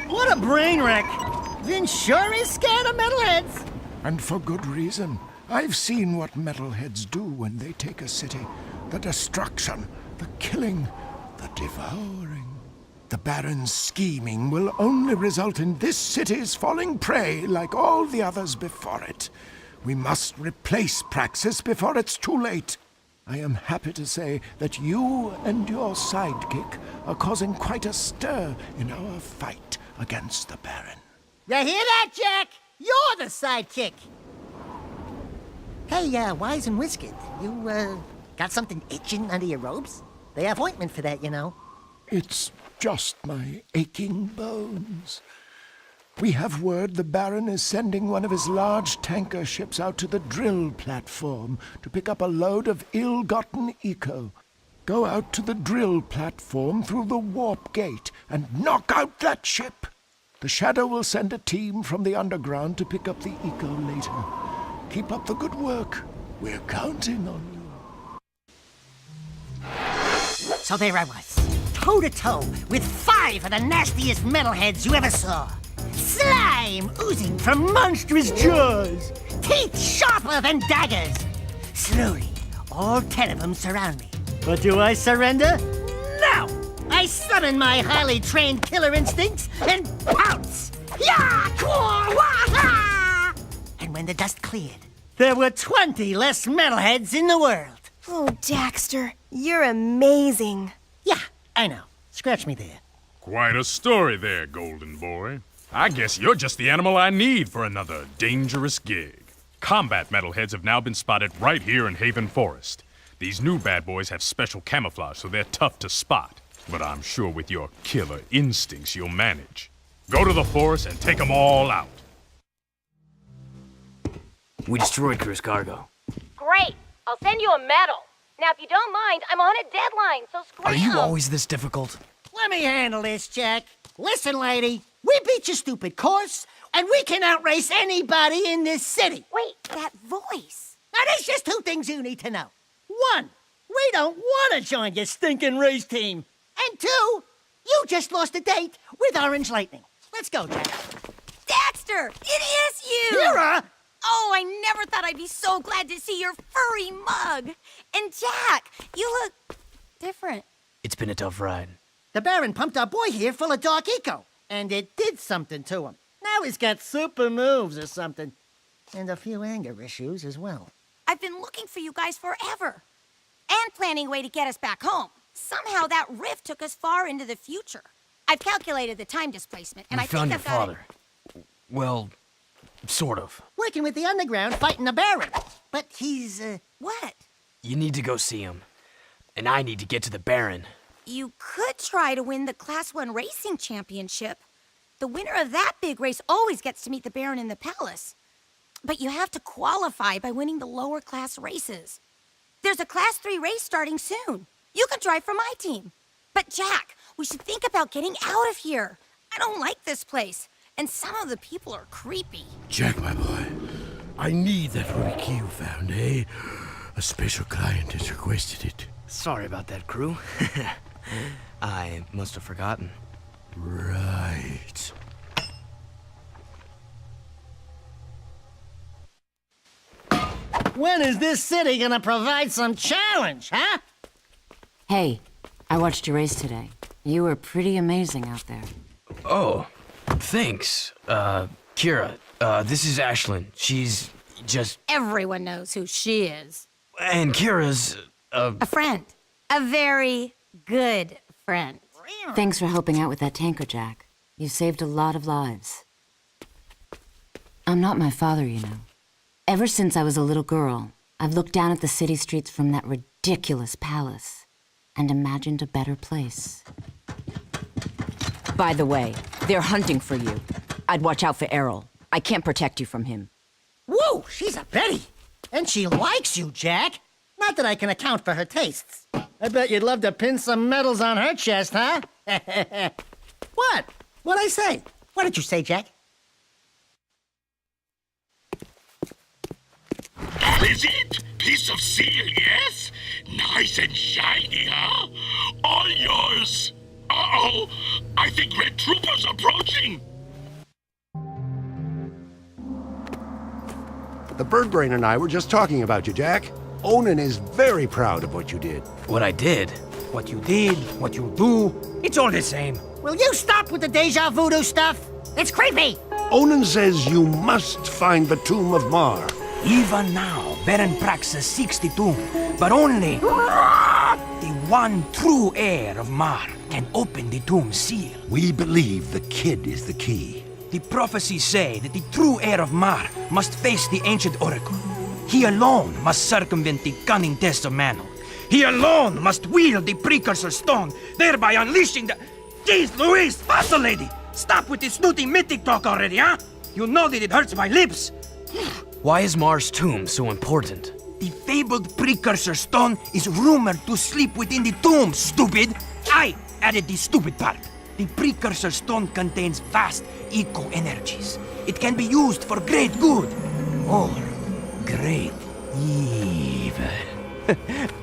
What a brain wreck! Vin sure is scared of metalheads. And for good reason. I've seen what Metalheads do when they take a city. The destruction, the killing, the devouring. The Baron's scheming will only result in this city's falling prey like all the others before it. We must replace Praxis before it's too late. I am happy to say that you and your sidekick are causing quite a stir in our fight against the Baron. You hear that, Jak? You're the sidekick. Hey, Wise and Whiskered, you, got something itching under your robes? They have ointment for that, you know. It's just my aching bones. We have word the Baron is sending one of his large tanker ships out to the drill platform to pick up a load of ill-gotten eco. Go out to the drill platform through the warp gate and knock out that ship. The Shadow will send a team from the underground to pick up the eco later. Keep up the good work. We're counting on you. So there I was, toe-to-toe with 5 of the nastiest metalheads you ever saw. Slime oozing from monstrous jaws, teeth sharper than daggers. Slowly, all 10 of them surround me. But do I surrender? No! I summon my highly trained killer instincts and pounce! Ya! Kwa! Wah! And when the dust cleared, there were 20 less metalheads in the world. Oh, Daxter, you're amazing. Yeah, I know. Scratch me there. Quite a story there, Golden Boy. I guess you're just the animal I need for another dangerous gig. Combat metalheads have now been spotted right here in Haven Forest. These new bad boys have special camouflage, so they're tough to spot. But I'm sure with your killer instincts, you'll manage. Go to the forest and take them all out. We destroyed Crew's cargo. Great. I'll send you a medal. Now, if you don't mind, I'm on a deadline, so scram. Are you always this difficult? Let me handle this, Jak. Listen, lady, we beat your stupid course, and we can outrace anybody in this city. Wait, that voice. Now, there's just 2 things you need to know. 1, we don't want to join your stinking race team. And 2, you just lost a date with Orange Lightning. Let's go, Jak. Daxter, it is you! Keira! Oh, I never thought I'd be so glad to see your furry mug. And Jak, you look different. It's been a tough ride. The Baron pumped our boy here full of dark eco, and it did something to him. Now he's got super moves or something. And a few anger issues as well. I've been looking for you guys forever. And planning a way to get us back home. Somehow that rift took us far into the future. I've calculated the time displacement, and I found think your father. Well, sort of. Working with the underground, fighting the Baron. But he's, What? You need to go see him. And I need to get to the Baron. You could try to win the Class 1 Racing Championship. The winner of that big race always gets to meet the Baron in the palace. But you have to qualify by winning the lower class races. There's a Class 3 race starting soon. You can drive for my team. But Jak, we should think about getting out of here. I don't like this place, and some of the people are creepy. Jak, my boy, I need that ruby key you found, eh? A special client has requested it. Sorry about that, Crew. I must have forgotten. Right. When is this city gonna provide some challenge, huh? Hey, I watched your race today. You were pretty amazing out there. Oh, thanks. Keira, this is Ashlyn. She's just... Everyone knows who she is. And Kira's, A friend. A very good friend. Thanks for helping out with that tanker, Jak. You saved a lot of lives. I'm not my father, you know. Ever since I was a little girl, I've looked down at the city streets from that ridiculous palace and imagined a better place. By the way, they're hunting for you. I'd watch out for Erol. I can't protect you from him. Whoa, she's a Betty. And she likes you, Jak. Not that I can account for her tastes. I bet you'd love to pin some medals on her chest, huh? What? What'd I say? What did you say, Jak? That is it! Piece of seal, yes? Nice and shiny, huh? All yours. Uh-oh! I think Red Trooper's approaching! The Birdbrain and I were just talking about you, Jak. Onan is very proud of what you did. What I did, what you did, what you do, it's all the same. Will you stop with the deja voodoo stuff? It's creepy! Onan says you must find the Tomb of Mar. Even now, Baron Praxis seeks the tomb, but only the one true heir of Mar can open the tomb seal. We believe the kid is the key. The prophecies say that the true heir of Mar must face the ancient oracle. He alone must circumvent the cunning tests of manhood. He alone must wield the Precursor stone, thereby unleashing the... Jeez Louise, fossil lady! Stop with this snooty mythic talk already, huh? You know that it hurts my lips. Why is Mar's tomb so important? The fabled Precursor stone is rumored to sleep within the tomb, stupid! I added the stupid part. The Precursor stone contains vast eco-energies. It can be used for great good, or great evil.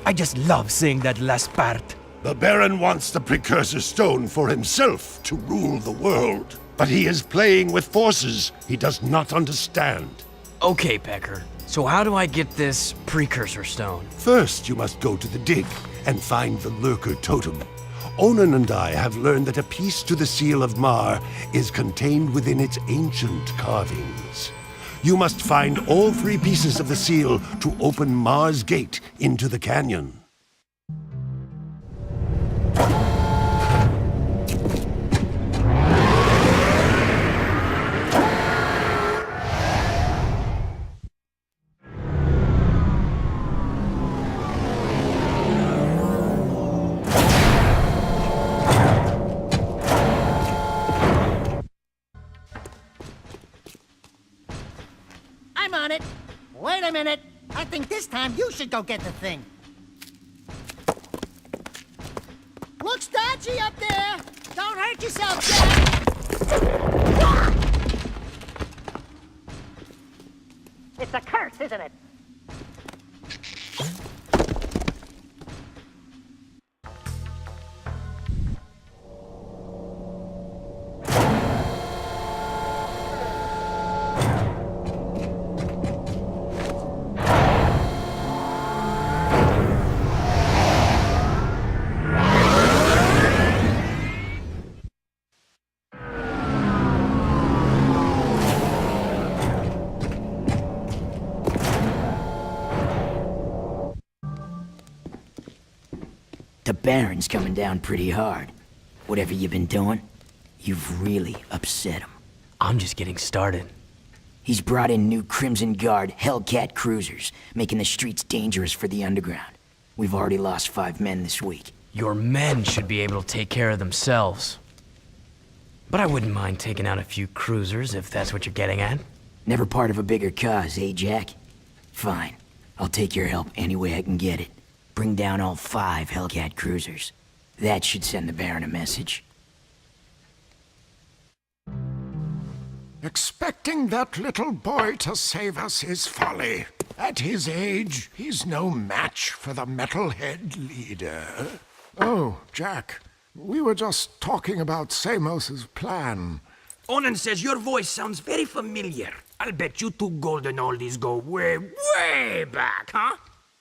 I just love saying that last part. The Baron wants the Precursor stone for himself to rule the world. But he is playing with forces he does not understand. Okay, Pecker. So how do I get this Precursor stone? First, you must go to the dig and find the Lurker totem. Onan and I have learned that a piece to the seal of Mar is contained within its ancient carvings. You must find all 3 pieces of the seal to open Mar's gate into the canyon. I'm on it. Wait a minute. I think this time you should go get the thing. Looks dodgy up there. Don't hurt yourself, Jak. It's a curse, isn't it? The Baron's coming down pretty hard. Whatever you've been doing, you've really upset him. I'm just getting started. He's brought in new Krimzon Guard Hellcat cruisers, making the streets dangerous for the underground. We've already lost 5 men this week. Your men should be able to take care of themselves. But I wouldn't mind taking out a few cruisers if that's what you're getting at. Never part of a bigger cause, eh, Jak? Fine. I'll take your help any way I can get it. Bring down all 5 Hellcat cruisers. That should send the Baron a message. Expecting that little boy to save us is folly. At his age, he's no match for the Metalhead leader. Oh, Jak, we were just talking about Samos's plan. Onan says your voice sounds very familiar. I'll bet you 2 golden oldies go way, way back, huh?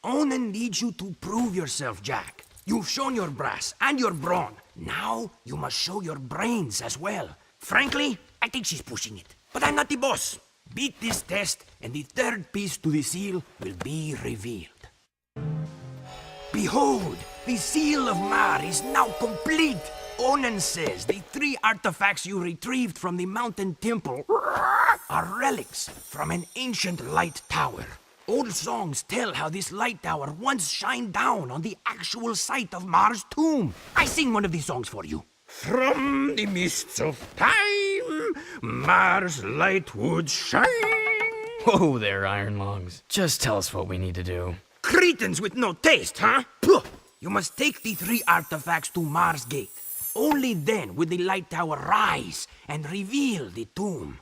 Onan needs you to prove yourself, Jak. You've shown your brass and your brawn. Now, you must show your brains as well. Frankly, I think she's pushing it. But I'm not the boss. Beat this test, and the 3rd piece to the seal will be revealed. Behold, the seal of Mar is now complete. Onan says the 3 artifacts you retrieved from the mountain temple are relics from an ancient light tower. Old songs tell how this light tower once shined down on the actual site of Mar's tomb. I sing one of these songs for you. From the mists of time, Mars light would shine. Whoa there, Iron Lungs. Just tell us what we need to do. Cretins with no taste, huh? Puh. You must take the 3 artifacts to Mars Gate. Only then will the light tower rise and reveal the tomb.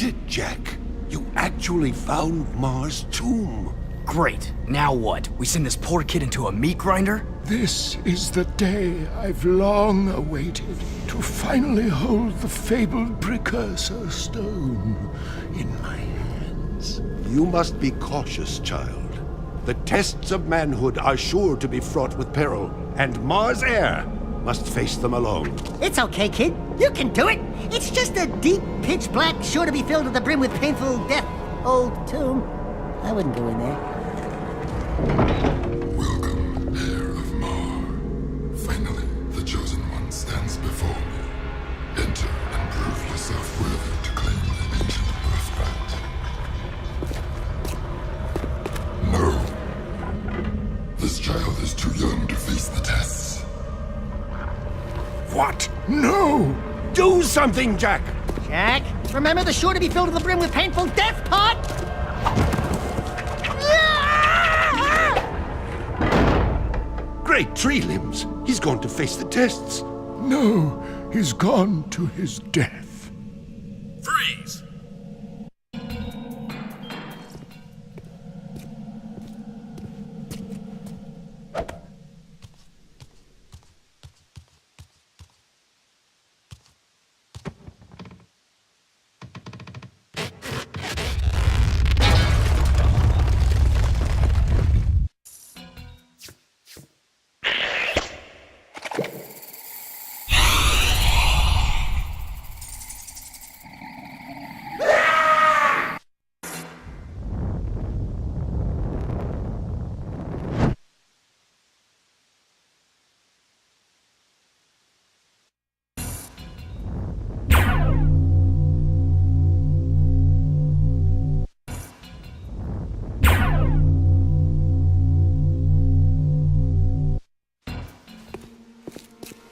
did it, Jak. You actually found Mars' tomb. Great. Now what? We send this poor kid into a meat grinder? This is the day I've long awaited, to finally hold the fabled Precursor stone in my hands. You must be cautious, child. The tests of manhood are sure to be fraught with peril, and Mars' heir must face them alone. It's okay, kid. You can do it. It's just a deep, pitch black, sure to be filled to the brim with painful death old tomb. I wouldn't go in there. Welcome, heir of Mar. Finally, the chosen one stands before me. Enter and prove yourself worthy to claim the ancient birthright. No. This child is too young to face the tests. What? No! Do something, Jak! Jak, remember the sure to be filled to the brim with painful death part? Great tree limbs! He's going to face the tests. No, he's gone to his death. Freeze!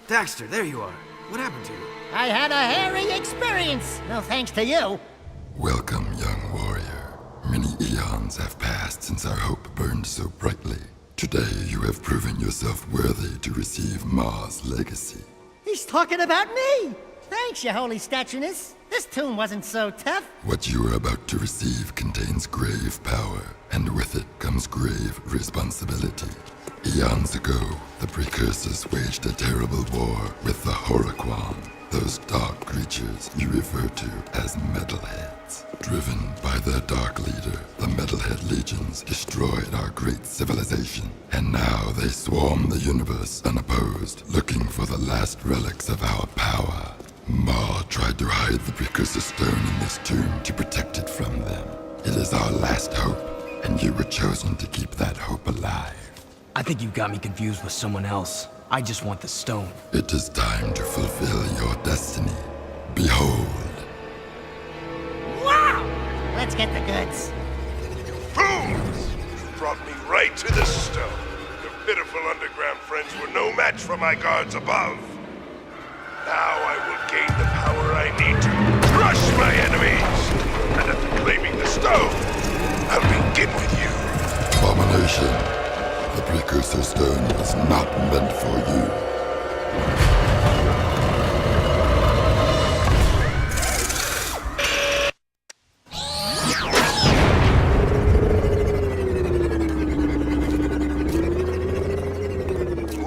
Daxter, there you are. What happened to you? I had a hairy experience. No thanks to you. Welcome, young warrior. Many eons have passed since our hope burned so brightly. Today you have proven yourself worthy to receive Mars' legacy. He's talking about me. Thanks, your holy statueness. This tomb wasn't so tough. What you are about to receive contains grave power, and with it comes grave responsibility. Eons ago, the Precursors waged a terrible war with the Horrorquan, those dark creatures you refer to as Metalheads. Driven by their dark leader, the Metalhead legions destroyed our great civilization, and now they swarm the universe unopposed, looking for the last relics of our power. Mar tried to hide the Precursor stone in this tomb to protect it from them. It is our last hope, and you were chosen to keep that hope alive. I think you got me confused with someone else. I just want the stone. It is time to fulfill your destiny. Behold. Wow! Let's get the goods. Fools! You brought me right to the stone. Your pitiful underground friends were no match for my guards above. Now I will gain the power I need to crush my enemies. And after claiming the stone, I'll begin with you. Abomination. The Precursor stone was not meant for you.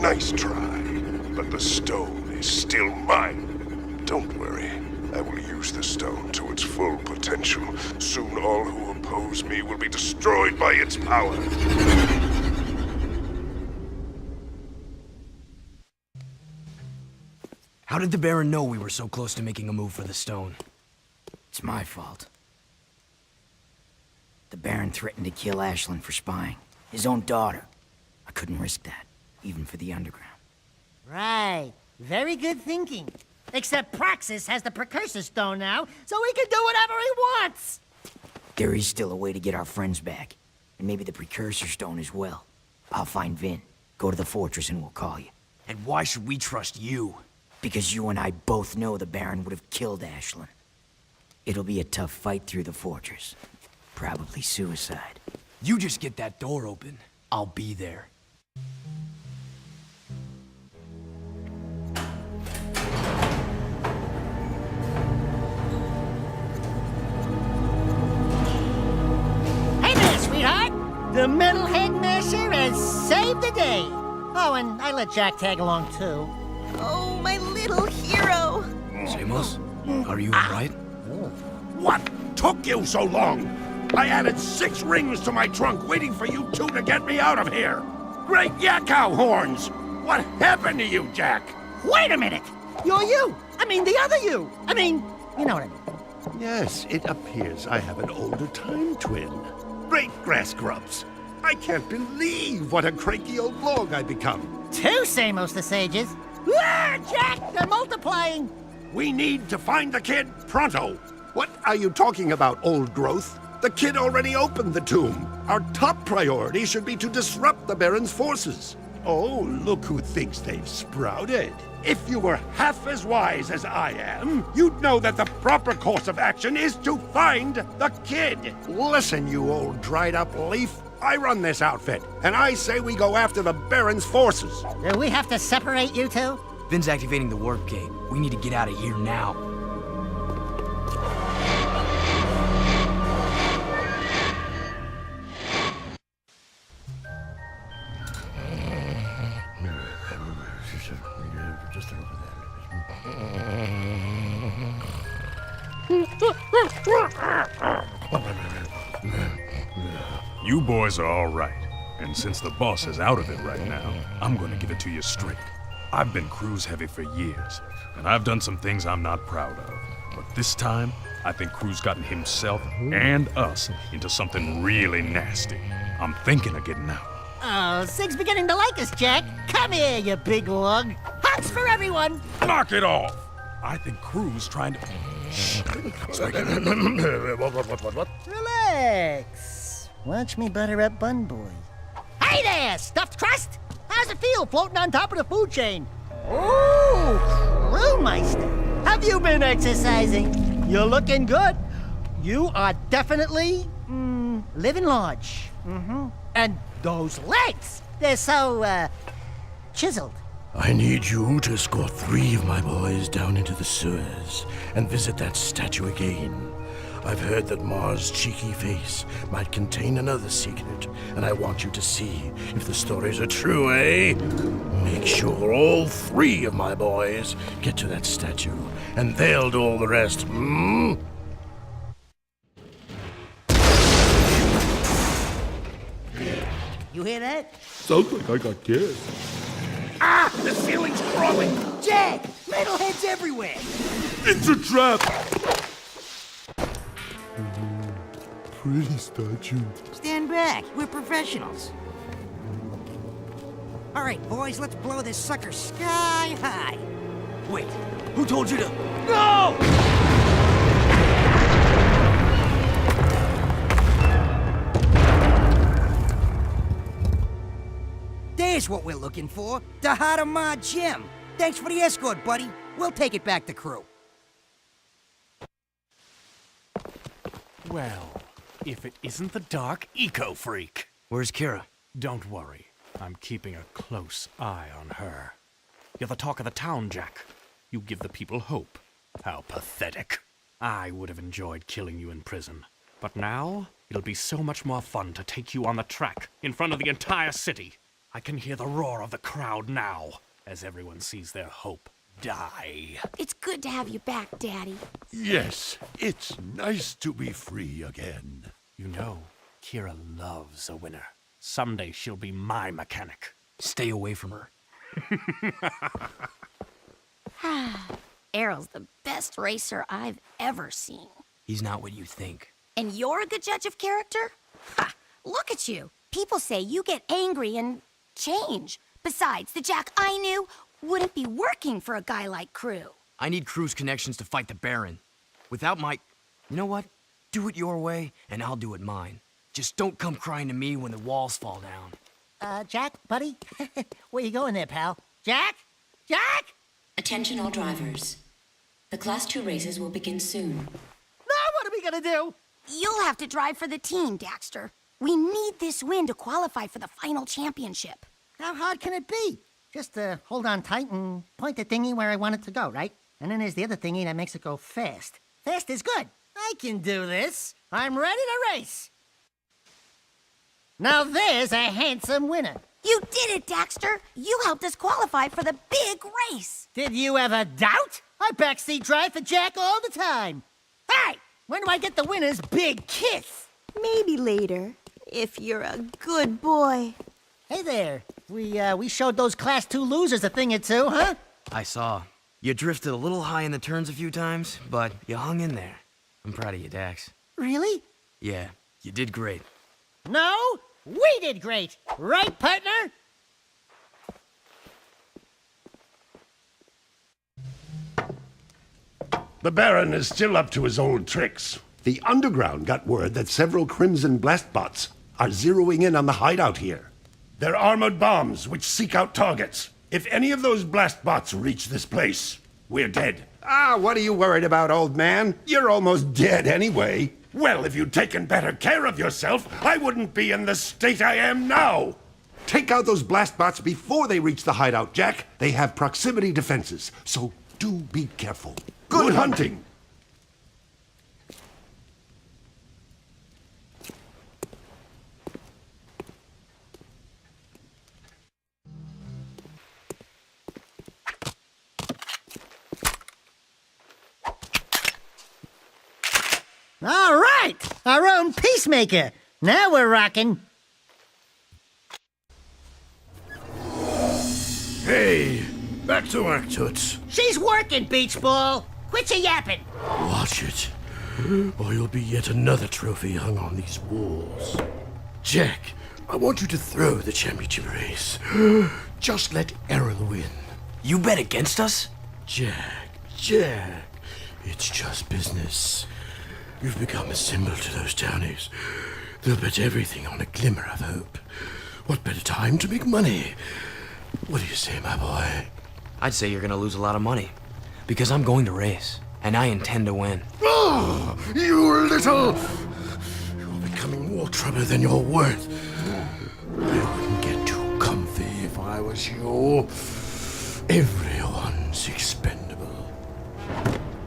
Nice try, but the stone is still mine. Don't worry, I will use the stone to its full potential. Soon all who oppose me will be destroyed by its power. How did the Baron know we were so close to making a move for the stone? It's my fault. The Baron threatened to kill Ashlyn for spying. His own daughter. I couldn't risk that, even for the underground. Right. Very good thinking. Except Praxis has the Precursor stone now, so he can do whatever he wants! There is still a way to get our friends back. And maybe the Precursor stone as well. I'll find Vin. Go to the fortress and we'll call you. And why should we trust you? Because you and I both know the Baron would have killed Ashlyn. It'll be a tough fight through the fortress. Probably suicide. You just get that door open. I'll be there. The Metalhead Masher has saved the day. Oh, and I let Jak tag along, too. Oh, my little hero. Samos, are you alright? What took you so long? I added 6 rings to my trunk waiting for you two to get me out of here. Great yakkow horns! What happened to you, Jak? Wait a minute! You're you! I mean, the other you! I mean, you know what I mean. Yes, it appears I have an older time twin. Great grass grubs. I can't believe what a cranky old log I've become. 2 Samos the Sages. Ah, Jak, they're multiplying! We need to find the kid pronto. What are you talking about, old growth? The kid already opened the tomb. Our top priority should be to disrupt the Baron's forces. Oh, look who thinks they've sprouted. If you were half as wise as I am, you'd know that the proper course of action is to find the kid. Listen, you old dried-up leaf. I run this outfit, and I say we go after the Baron's forces. Do we have to separate you two? Vin's activating the warp gate. We need to get out of here now. You boys are all right. And since the boss is out of it right now, I'm gonna give it to you straight. I've been cruise heavy for years, and I've done some things I'm not proud of. But this time, I think Crew's gotten himself and us into something really nasty. I'm thinking of getting out. Oh, Sig's beginning to like us, Jak. Come here, you big lug. Hugs for everyone. Knock it off! I think Crew's trying to... What? Relax. Watch me butter up Bun Boy. Hey there, stuffed crust! How's it feel floating on top of the food chain? Ooh, Crewmeister. Have you been exercising? You're looking good. You are definitely, living large. And those legs, they're so, chiseled. I need you to escort 3 of my boys down into the sewers and visit that statue again. I've heard that Mars' cheeky face might contain another secret, and I want you to see if the stories are true, eh? Make sure all 3 of my boys get to that statue, and they'll do all the rest, You hear that? Sounds like I got kissed. Ah! The ceiling's crawling! Jak! Metalheads everywhere! It's a trap! Pretty statue. Stand back. We're professionals. All right, boys, let's blow this sucker sky high. Wait, who told you to... No! There's what we're looking for. The heart of my gem. Thanks for the escort, buddy. We'll take it back to Crew. Well, if it isn't the Dark Eco-Freak. Where's Keira? Don't worry. I'm keeping a close eye on her. You're the talk of the town, Jak. You give the people hope. How pathetic. I would have enjoyed killing you in prison. But now, it'll be so much more fun to take you on the track, in front of the entire city. I can hear the roar of the crowd now, as everyone sees their hope die. It's good to have you back, Daddy. Yes, it's nice to be free again. You know, Keira loves a winner. Someday she'll be my mechanic. Stay away from her. Erol's the best racer I've ever seen. He's not what you think. And you're a good judge of character? Ha! Look at you. People say you get angry and change. Besides, the Jak I knew wouldn't be working for a guy like Crew. I need Crew's connections to fight the Baron. Without my... You know what? Do it your way, and I'll do it mine. Just don't come crying to me when the walls fall down. Jak, buddy? Where you going there, pal? Jak? Jak? Attention all drivers. The Class 2 races will begin soon. Now what are we gonna do? You'll have to drive for the team, Daxter. We need this win to qualify for the final championship. How hard can it be? Just hold on tight and point the thingy where I want it to go, right? And then there's the other thingy that makes it go fast. Fast is good. I can do this. I'm ready to race. Now there's a handsome winner. You did it, Daxter! You helped us qualify for the big race! Did you ever doubt? I backseat drive for Jak all the time. Hey! When do I get the winner's big kiss? Maybe later, if you're a good boy. Hey there. We showed those Class 2 losers a thing or two, huh? I saw. You drifted a little high in the turns a few times, but you hung in there. I'm proud of you, Dax. Really? Yeah, you did great. No, we did great. Right, partner? The Baron is still up to his old tricks. The Underground got word that several Krimzon blast bots are zeroing in on the hideout here. They're armored bombs which seek out targets. If any of those blast bots reach this place, we're dead. Ah, what are you worried about, old man? You're almost dead anyway. Well, if you'd taken better care of yourself, I wouldn't be in the state I am now. Take out those blast bots before they reach the hideout, Jak. They have proximity defenses, so do be careful. Good hunting! All right! Our own peacemaker. Now we're rocking. Hey, back to work, Toots. She's working, Beach Ball. Quit your yapping. Watch it, or you'll be yet another trophy hung on these walls. Jak, I want you to throw the championship race. Just let Erol win. You bet against us? Jak, it's just business. You've become a symbol to those townies. They'll bet everything on a glimmer of hope. What better time to make money? What do you say, my boy? I'd say you're gonna lose a lot of money. Because I'm going to race, and I intend to win. Oh, you little... You're becoming more trouble than you're worth. I wouldn't get too comfy if I was you. Everyone's expendable.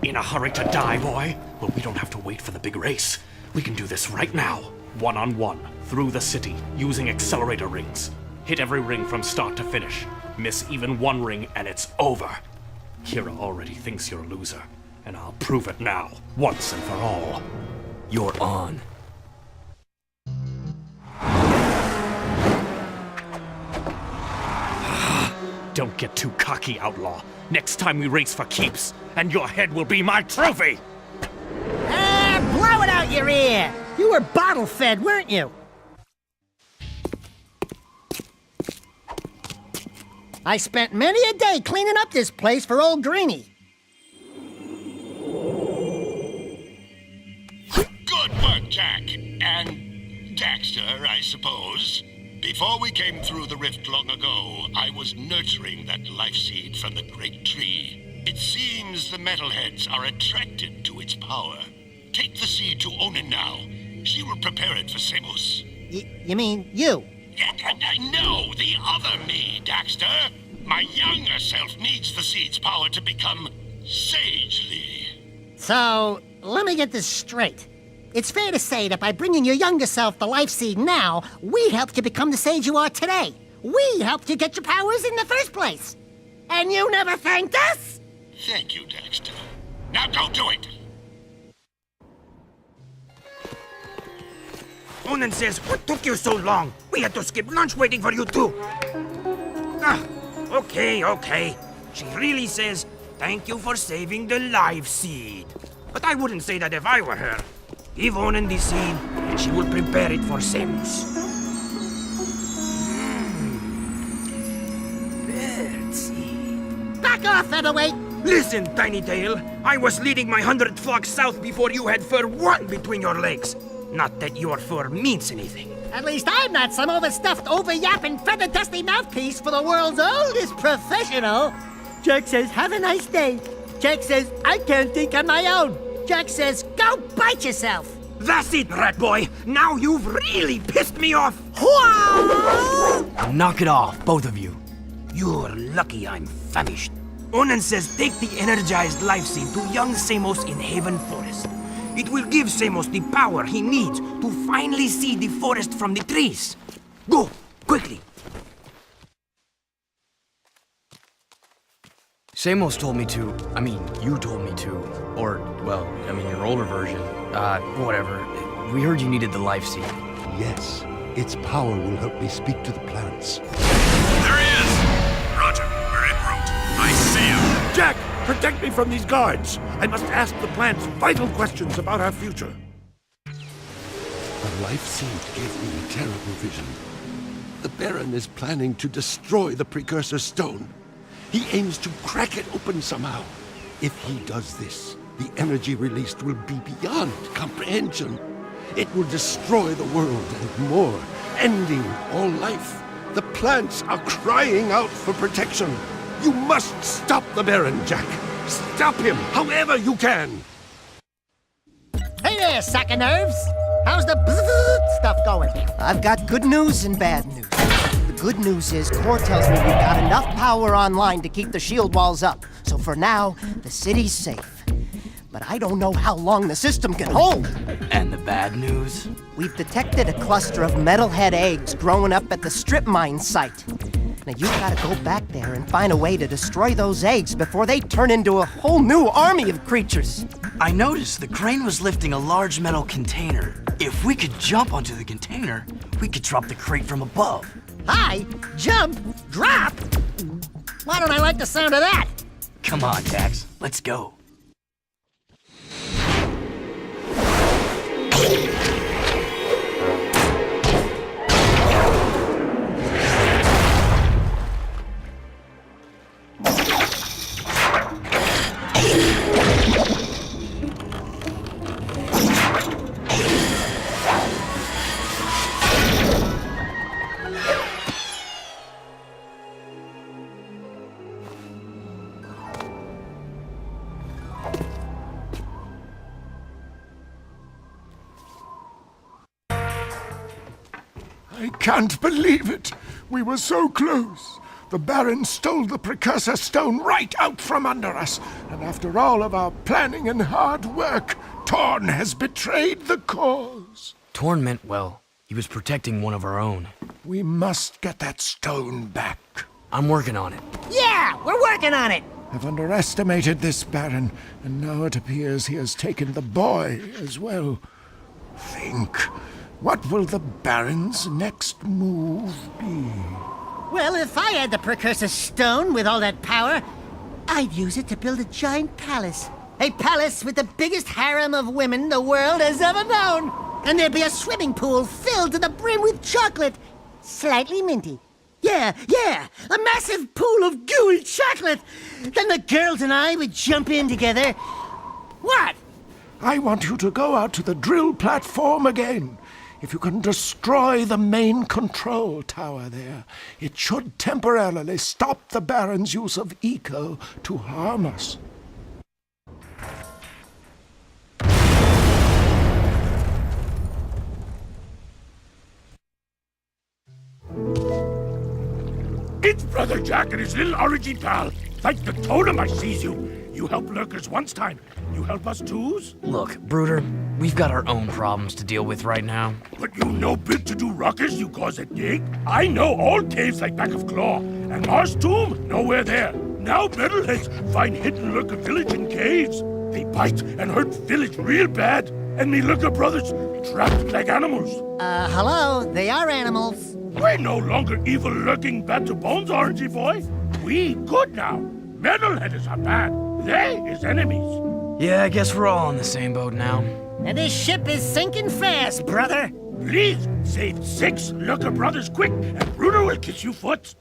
In a hurry to die, boy? Well, we don't have to wait for the big race. We can do this right now. One-on-one, through the city, using accelerator rings. Hit every ring from start to finish. Miss even one ring and it's over. Keira already thinks you're a loser, and I'll prove it now, once and for all. You're on. Don't get too cocky, outlaw. Next time we race for keeps, and your head will be my trophy! Blow it out your ear! You were bottle-fed, weren't you? I spent many a day cleaning up this place for old Greenie. Good work, Jak. And Daxter, I suppose. Before we came through the rift long ago, I was nurturing that life seed from the great tree. It seems the Metalheads are attracted to its power. Take the seed to Onin now. She will prepare it for Samos. You mean you? No, the other me, Daxter. My younger self needs the seed's power to become sagely. So, let me get this straight. It's fair to say that by bringing your younger self the life seed now, we helped you become the sage you are today. We helped you get your powers in the first place. And you never thanked us? Thank you, Daxter. Now go do it! Onin says, what took you so long? We had to skip lunch waiting for you too. Okay. She really says, thank you for saving the life seed. But I wouldn't say that if I were her. Give Onin the seed, and she will prepare it for Samos. Bird seed. Back off, featherweight! Listen, Tiny Tail. I was leading my 100 flocks south before you had fur one between your legs. Not that your fur means anything. At least I'm not some overstuffed, over-yapping, feather-dusty mouthpiece for the world's oldest professional. Jak says, have a nice day. Jak says, I can't think on my own. Jak says, go bite yourself. That's it, rat boy. Now you've really pissed me off. Knock it off, both of you. You're lucky I'm famished. Onin says take the energized life seed to young Samos in Haven Forest. It will give Samos the power he needs to finally see the forest from the trees. Go, quickly. Samos told me to, you told me to, or, well, your older version. Whatever. We heard you needed the life seed. Yes, its power will help me speak to the plants. There he is! Roger, we're en route. I see him. Jak, protect me from these guards. I must ask the plants vital questions about our future. The life seed gave me a terrible vision. The Baron is planning to destroy the Precursor stone. He aims to crack it open somehow. If he does this, the energy released will be beyond comprehension. It will destroy the world and more, ending all life. The plants are crying out for protection. You must stop the Baron, Jak. Stop him, however you can. Hey there, sack of nerves. How's the bzzz stuff going? I've got good news and bad news. The good news is Core tells me we've got enough power online to keep the shield walls up. So for now, the city's safe. But I don't know how long the system can hold. And the bad news? We've detected a cluster of Metalhead eggs growing up at the strip mine site. Now you've got to go back there and find a way to destroy those eggs before they turn into a whole new army of creatures. I noticed the crane was lifting a large metal container. If we could jump onto the container, we could drop the crate from above. Hi, jump, drop. Why don't I like the sound of that? Come on, Dax. Let's go. I can't believe it. We were so close. The Baron stole the Precursor stone right out from under us. And after all of our planning and hard work, Torn has betrayed the cause. Torn meant well. He was protecting one of our own. We must get that stone back. I'm working on it. Yeah, we're working on it. I've underestimated this Baron, and now it appears he has taken the boy as well. Think. What will the Baron's next move be? Well, if I had the Precursor stone with all that power, I'd use it to build a giant palace. A palace with the biggest harem of women the world has ever known. And there'd be a swimming pool filled to the brim with chocolate. Slightly minty. Yeah, a massive pool of gooey chocolate. Then the girls and I would jump in together. What? I want you to go out to the drill platform again. If you can destroy the main control tower there, it should temporarily stop the Baron's use of eco to harm us. It's Brother Jak and his little orangey pal. Thank the totem I sees you. You helped lurkers once time. You help us twos? Look, Brooder, we've got our own problems to deal with right now. But you no bit to do ruckus you cause it dig. I know all caves like back of claw. And Mars tomb, nowhere there. Now Metalheads find hidden lurker village in caves. They bite and hurt village real bad. And me lurker brothers trapped like animals. Hello, they are animals. We're no longer evil lurking bad to bones, orangey boy. We good now. Metalheads are bad. They is enemies. Yeah, I guess we're all on the same boat now. And this ship is sinking fast, brother. Please, save 6 lurker brothers quick, and Bruder will kiss you foot.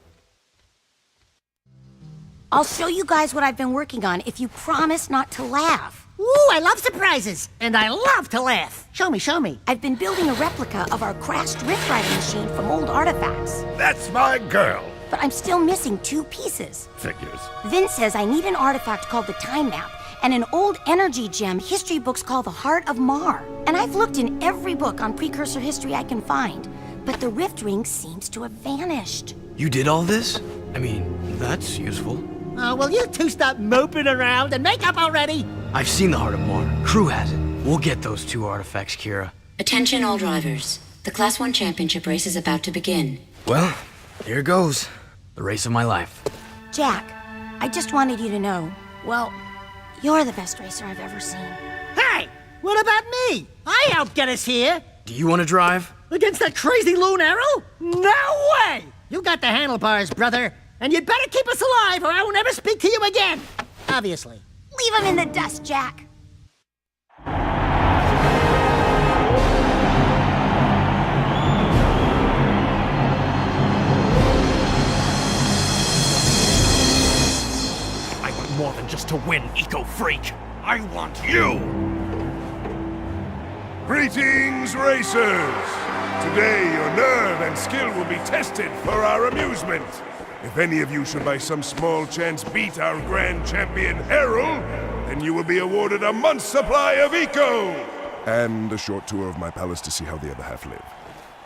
I'll show you guys what I've been working on if you promise not to laugh. Ooh, I love surprises, and I love to laugh. Show me. I've been building a replica of our crashed rift-rifer machine from old artifacts. That's my girl. But I'm still missing 2 pieces. Figures. Vince says I need an artifact called the Time Map, and an old energy gem history books called the Heart of Mar. And I've looked in every book on Precursor history I can find, but the rift ring seems to have vanished. You did all this? I mean, that's useful. Will you two stop moping around and make up already? I've seen the Heart of Mar. Crew has it. We'll get those 2 artifacts, Keira. Attention all drivers. The Class 1 championship race is about to begin. Well, here goes. The race of my life. Jak, I just wanted you to know, well, you're the best racer I've ever seen. Hey, what about me? I helped get us here. Do you want to drive? Against that crazy loon Erol? No way! You got the handlebars, brother. And you'd better keep us alive or I will never speak to you again. Obviously. Leave him in the dust, Jak. I want more than just to win, eco-freak. I want you! Greetings, racers! Today, your nerve and skill will be tested for our amusement. If any of you should by some small chance beat our grand champion, Erol, then you will be awarded a month's supply of eco! And a short tour of my palace to see how the other half live.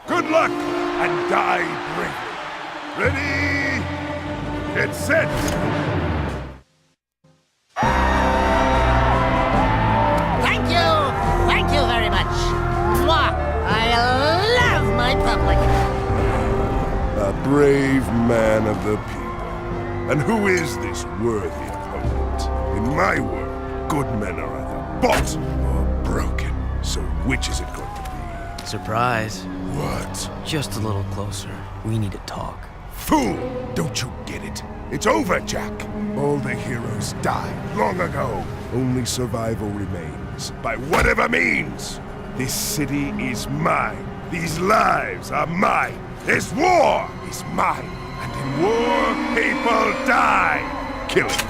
Good luck, and die bravely. Ready? Get set! Thank you very much. Mwah! I love my public. A brave man of the people. And who is this worthy opponent? In my world, good men are either bought or broken. So which is it going to be? Surprise. What? Just a little closer. We need to talk. Fool! Don't you get it? It's over, Jak. All the heroes died long ago. Only survival remains, by whatever means. This city is mine. These lives are mine. This war is mine. And in war, people die. Kill it.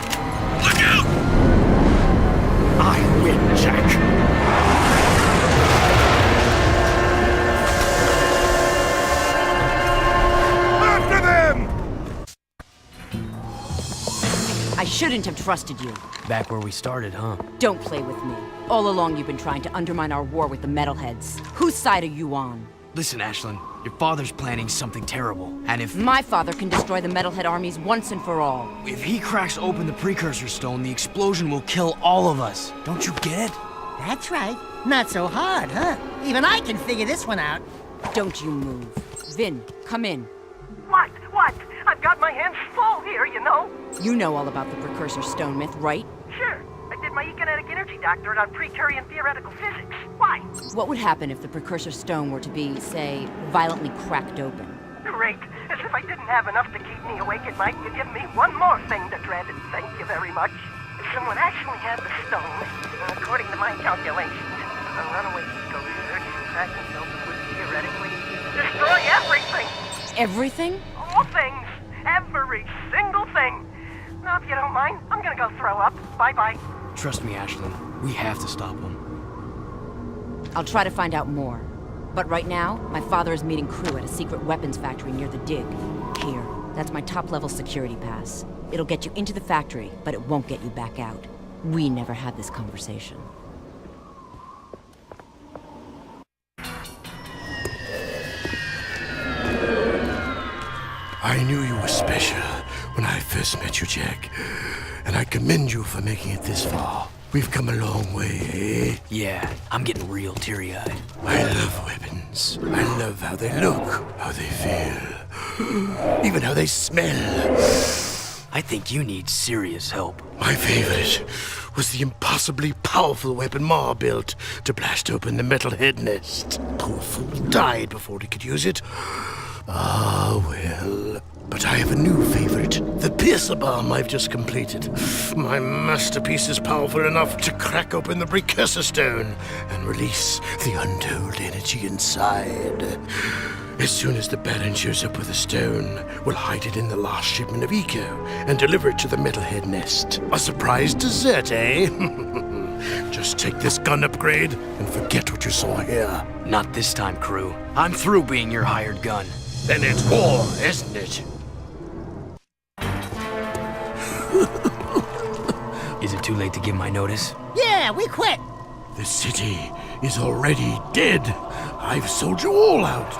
Look out! I win, Jak. I shouldn't have trusted you. Back where we started, huh? Don't play with me. All along you've been trying to undermine our war with the Metalheads. Whose side are you on? Listen, Ashlyn, your father's planning something terrible. And if... My father can destroy the Metalhead armies once and for all. If he cracks open the Precursor stone, the explosion will kill all of us. Don't you get it? That's right. Not so hard, huh? Even I can figure this one out. Don't you move. Vin, come in. What? I've got my hands full here, you know. You know all about the Precursor stone myth, right? Sure. I did my economic energy doctorate on Precarian theoretical physics. Why? What would happen if the Precursor stone were to be, say, violently cracked open? Great. As if I didn't have enough to keep me awake at night, you give me one more thing to dread. Thank you very much. If someone actually had the stone, according to my calculations, a runaway eco surge cracking open would theoretically destroy everything. Everything? All things. Every single thing. Now, if you don't mind, I'm gonna go throw up. Bye-bye. Trust me, Ashlyn. We have to stop him. I'll try to find out more. But right now, my father is meeting crew at a secret weapons factory near the dig. Here, that's my top-level security pass. It'll get you into the factory, but it won't get you back out. We never had this conversation. I knew you were special when I first met you, Jak. And I commend you for making it this far. We've come a long way, eh? Yeah, I'm getting real teary-eyed. I love weapons. I love how they look, how they feel, even how they smell. I think you need serious help. My favorite was the impossibly powerful weapon Ma built to blast open the Metalhead nest. Poor fool died before he could use it. Ah, well. But I have a new favorite. The piercer bomb I've just completed. My masterpiece is powerful enough to crack open the Precursor stone and release the untold energy inside. As soon as the Baron shows up with the stone, we'll hide it in the last shipment of Eco and deliver it to the Metalhead nest. A surprise dessert, eh? Just take this gun upgrade and forget what you saw here. Not this time, crew. I'm through being your hired gun. Then it's war, isn't it? Is it too late to give my notice? Yeah, we quit. The city is already dead. I've sold you all out.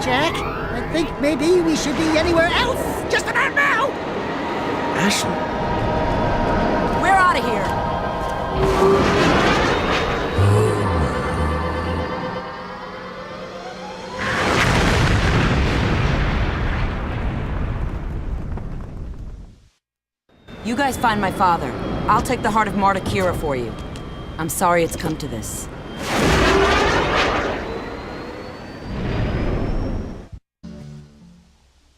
Jak, I think maybe we should be anywhere else just about now. Ashley. out of here! You guys find my father. I'll take the heart of Marta Keira for you. I'm sorry it's come to this.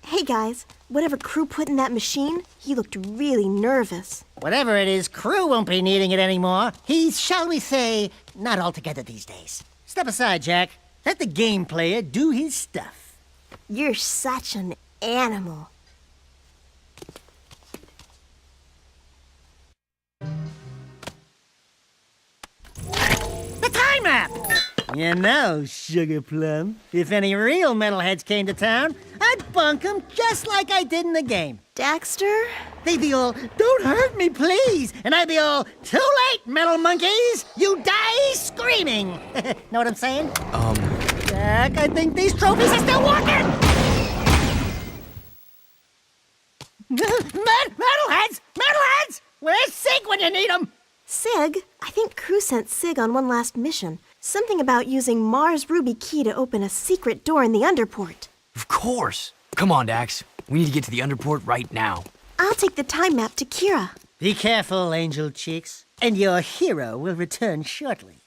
Hey guys, whatever Crew put in that machine, he looked really nervous. Whatever it is, Crew won't be needing it anymore. He's, shall we say, not altogether these days. Step aside, Jak. Let the game player do his stuff. You're such an animal. The time map! You know, Sugar Plum, if any real metalheads came to town, I'd bunk them just like I did in the game. Daxter? They'd be all, "Don't hurt me, please!" And I'd be all, "Too late, metal monkeys! You die screaming!" Know what I'm saying? Jak, I think these trophies are still working! Metalheads! Metalheads! Where's Sig when you need him? Sig? I think Crew sent Sig on one last mission. Something about using Mars Ruby Key to open a secret door in the underport. Of course. Come on, Dax. We need to get to the underport right now. I'll take the time map to Keira. Be careful, Angel Cheeks, and your hero will return shortly.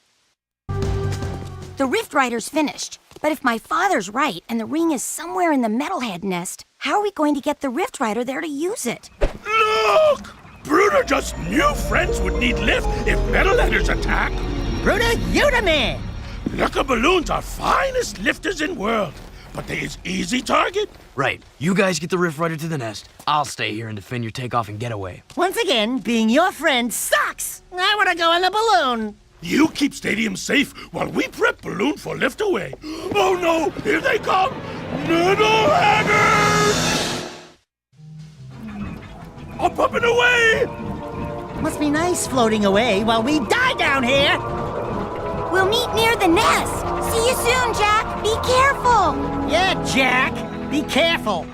The rift-rifer's finished, but if my father's right and the ring is somewhere in the Metalhead nest, how are we going to get the rift-rifer there to use it? Look! Bruder just knew friends would need lift if Metalheaders attack. Bruder, you the man! Lucker balloons are finest lifters in world, but they is easy target. Right. You guys get the rift-rifer to the nest. I'll stay here and defend your takeoff and getaway. Once again, being your friend sucks! I wanna go on the balloon! You keep Stadium safe while we prep balloon for lift away. Oh no, here they come! Metalheaders! Up and away! Must be nice floating away while we die down here! We'll meet near the nest. See you soon, Jak. Be careful. Yeah, Jak. Be careful.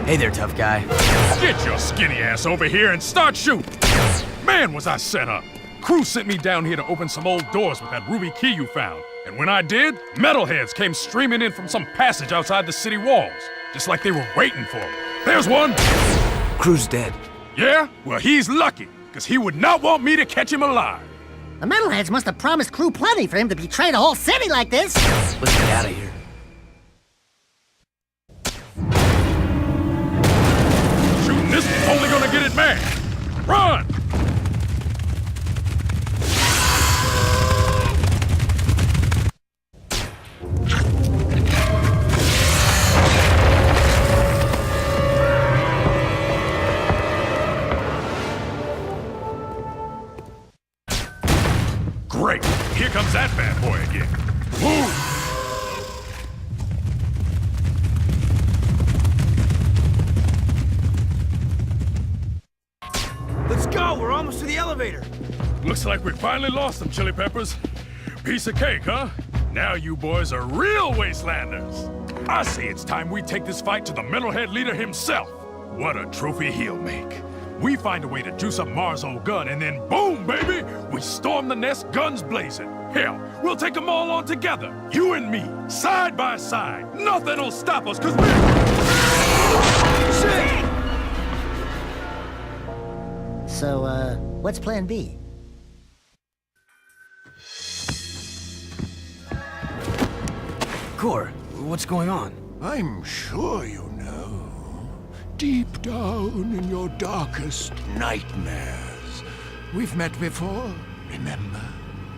Hey there, tough guy. Get your skinny ass over here and start shooting. Man, was I set up. Crew sent me down here to open some old doors with that ruby key you found. And when I did, Metalheads came streaming in from some passage outside the city walls. Just like they were waiting for me. There's one! Crew's dead. Yeah? Well, he's lucky, because he would not want me to catch him alive. The Metalheads must have promised Crew plenty for him to betray the whole city like this. Let's get out of here. Shooting this is only gonna get it mad. Run! Great! Here comes that bad boy again. Move! Let's go! We're almost to the elevator! Looks like we finally lost some chili peppers. Piece of cake, huh? Now you boys are real wastelanders. I say it's time we take this fight to the Metalhead leader himself. What a trophy he'll make. We find a way to juice up Mars' old gun, and then boom, baby! We storm the nest, guns blazing. Hell, we'll take them all on together. You and me, side by side. Nothing'll stop us, cause we're... Shit! So, what's plan B? Core, what's going on? I'm sure you know. Deep down in your darkest nightmares. We've met before, remember?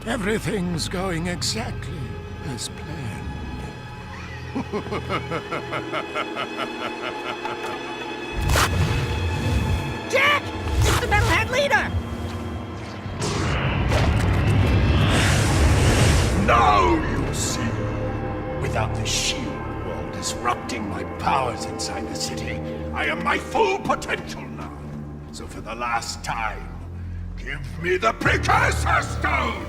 Everything's going exactly as planned. Jak! It's the Metalhead leader! Now you see. Without the shield wall disrupting my powers inside the city, I am my full potential now. So for the last time, give me the Precursor Stone!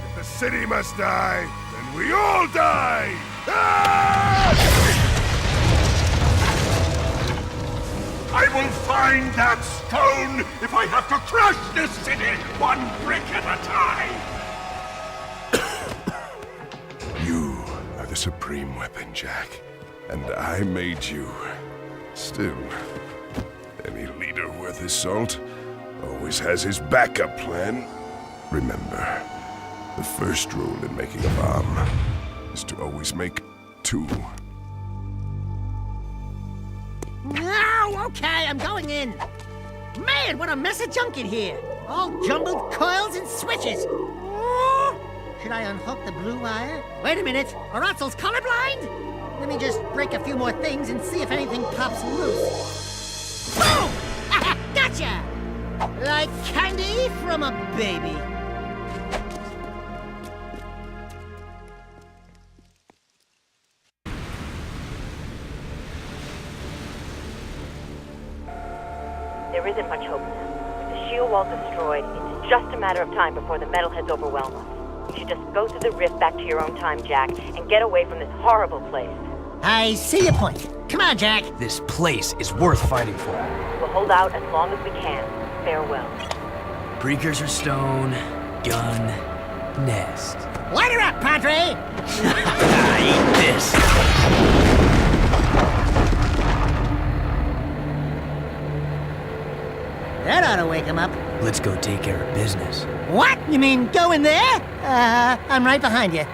If the city must die, then we all die! Ah! I will find find that stone if I have to crush this city one brick at a time! You are the supreme weapon, Jak. And I made you. Still, any leader worth his salt always has his backup plan. Remember, the first rule in making a bomb is to always make two. No, okay, I'm going in. Man, what a mess of junk in here. All jumbled coils and switches. Oh, should I unhook the blue wire? Wait a minute, are Otzel's colorblind? Let me just break a few more things and see if anything pops loose. Boom! Gotcha! Like candy from a baby. There isn't much hope now. With the shield wall destroyed, it's just a matter of time before the Metalheads overwhelm us. You should just go through the rift back to your own time, Jak, and get away from this horrible place. I see your point. Come on, Jak. This place is worth fighting for. We'll hold out as long as we can. Farewell. Precursor stone, gun, nest. Light her up, Padre! Eat this. That ought to wake him up. Let's go take care of business. What? You mean go in there? I'm right behind you.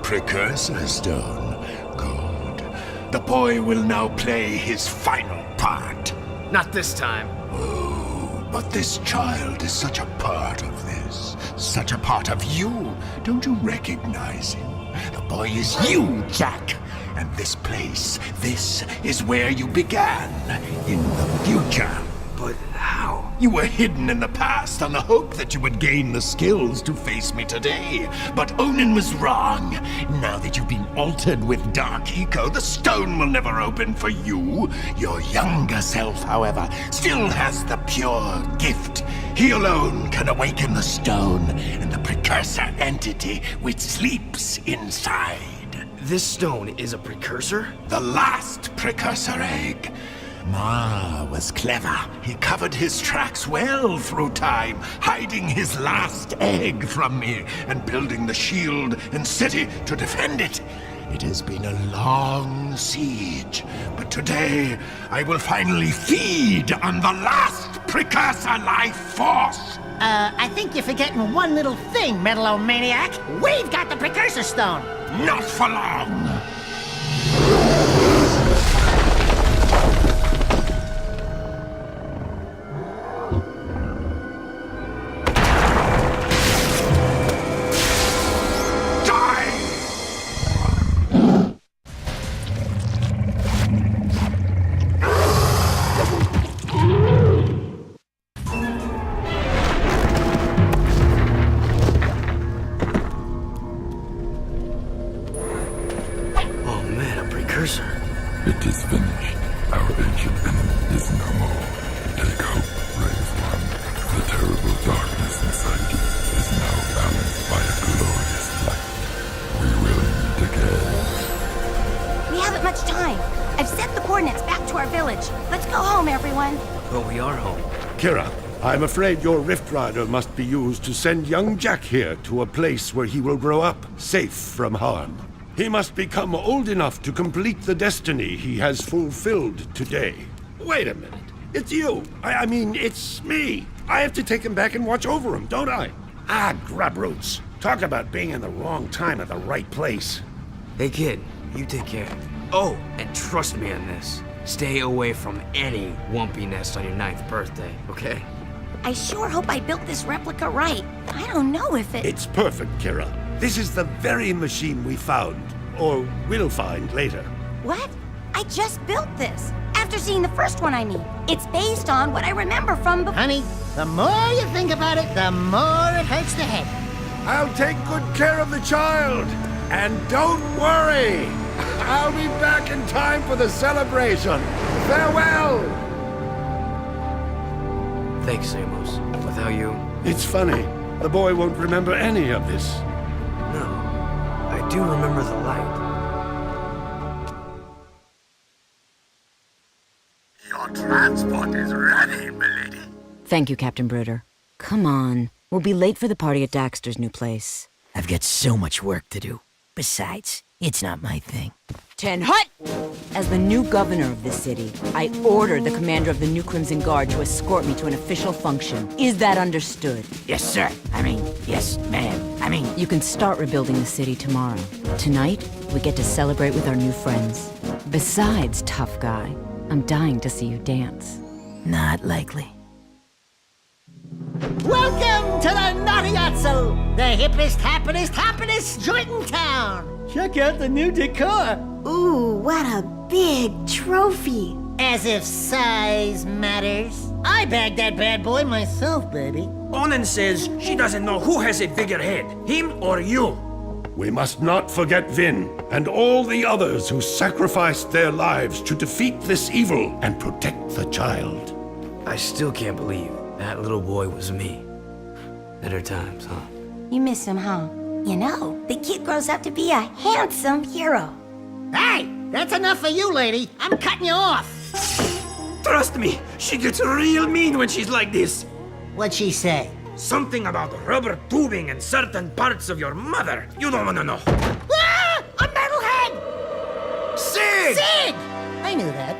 Precursor stone. Good. The boy will now play his final part. Not this time. Oh, but this child is such a part of this. Such a part of you. Don't you recognize him? The boy is you, Jak. And this place, this is where you began. In the future. But how? You were hidden in the past on the hope that you would gain the skills to face me today. But Onin was wrong. Now that you've been altered with Dark Eco, the stone will never open for you. Your younger self, however, still has the pure gift. He alone can awaken the stone and the precursor entity which sleeps inside. This stone is a precursor? The last precursor egg. Ma was clever. He covered his tracks well through time, hiding his last egg from me and building the shield and city to defend it. It has been a long siege, but today I will finally feed on the last precursor life force. I think you're forgetting one little thing, Metalomaniac. We've got the Precursor Stone. Not for long. It is finished. Our ancient enemy is no more. Take hope, brave one. The terrible darkness inside you is now balanced by a glorious light. We will meet again. We haven't much time. I've set the coordinates back to our village. Let's go home, everyone. But we are home. Keira, I'm afraid your Rift Rider must be used to send young Jak here to a place where he will grow up, safe from harm. He must become old enough to complete the destiny he has fulfilled today. Wait a minute. It's you. I mean, it's me. I have to take him back and watch over him, don't I? Ah, grub roots. Talk about being in the wrong time at the right place. Hey, kid. You take care. Oh, and trust me on this. Stay away from any Wumpy nest on your 9th birthday, okay? I sure hope I built this replica right. I don't know if it... It's perfect, Keira. This is the very machine we found, or will find later. What? I just built this. After seeing the first one, I mean. It's based on what I remember from before. Honey, the more you think about it, the more it hurts the head. I'll take good care of the child. And don't worry. I'll be back in time for the celebration. Farewell! Thanks, Samos. Without you... It's funny. The boy won't remember any of this. No. I do remember the light. Your transport is ready, milady. Thank you, Captain Bruder. Come on. We'll be late for the party at Daxter's new place. I've got so much work to do. Besides, it's not my thing. Ten hut! As the new governor of this city, I ordered the commander of the new Krimzon Guard to escort me to an official function. Is that understood? Yes, sir. Yes, ma'am. You can start rebuilding the city tomorrow. Tonight, we get to celebrate with our new friends. Besides, tough guy, I'm dying to see you dance. Not likely. Welcome to the Naughty-Otzel, the hippest, happiest joint in town. Check out the new decor. Ooh, what a big trophy. As if size matters. I bagged that bad boy myself, baby. Onan says she doesn't know who has a bigger head, him or you. We must not forget Vin and all the others who sacrificed their lives to defeat this evil and protect the child. I still can't believe that little boy was me. Better times, huh? You miss him, huh? You know, the kid grows up to be a handsome hero. Hey, that's enough for you, lady. I'm cutting you off. Trust me, she gets real mean when she's like this. What'd she say? Something about rubber tubing and certain parts of your mother. You don't want to know. Ah! A metalhead! Sig! Sig! I knew that.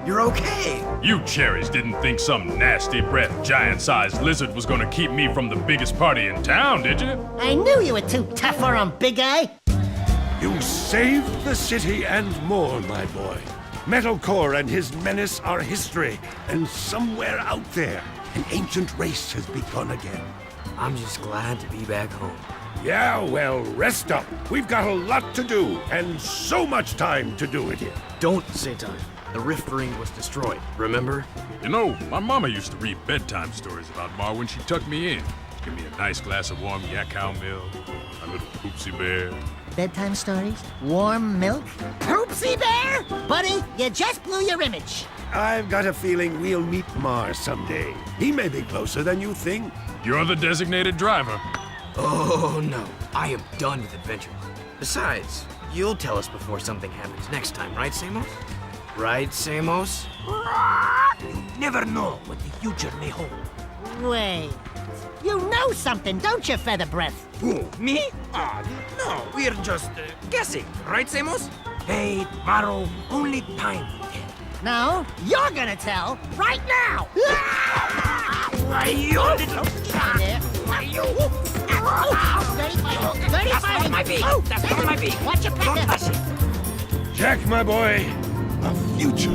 You're okay. You cherries didn't think some nasty breath, giant-sized lizard was gonna keep me from the biggest party in town, did you? I knew you were too tough for him, big guy. You saved the city and more, my boy. Metalcore and his menace are history, and somewhere out there, an ancient race has begun again. I'm just glad to be back home. Yeah, well, rest up. We've got a lot to do, and so much time to do it in. Don't say time. The rift ring was destroyed, remember? You know, my mama used to read bedtime stories about Ma when she tucked me in. Give me a nice glass of warm yak cow milk, a little poopsie bear. Bedtime stories? Warm milk? Poopsie bear? Buddy, you just blew your image. I've got a feeling we'll meet Mars someday. He may be closer than you think. You're the designated driver. Oh, no. I am done with adventures. Besides, you'll tell us before something happens next time, right, Samos? Right, Samos? You never know what the future may hold. Wait. You know something, don't you, Feather Breath? Who, me? No, we're just guessing, right, Samos? Hey, tomorrow, only time will tell. No, you're gonna tell right now! Why, you little... Why, you... Dirty fighting! Dirty That's fighting! not my beak! Oh, That's not my beak! Watch your Don't pecker! touch it! Jack, my boy, the future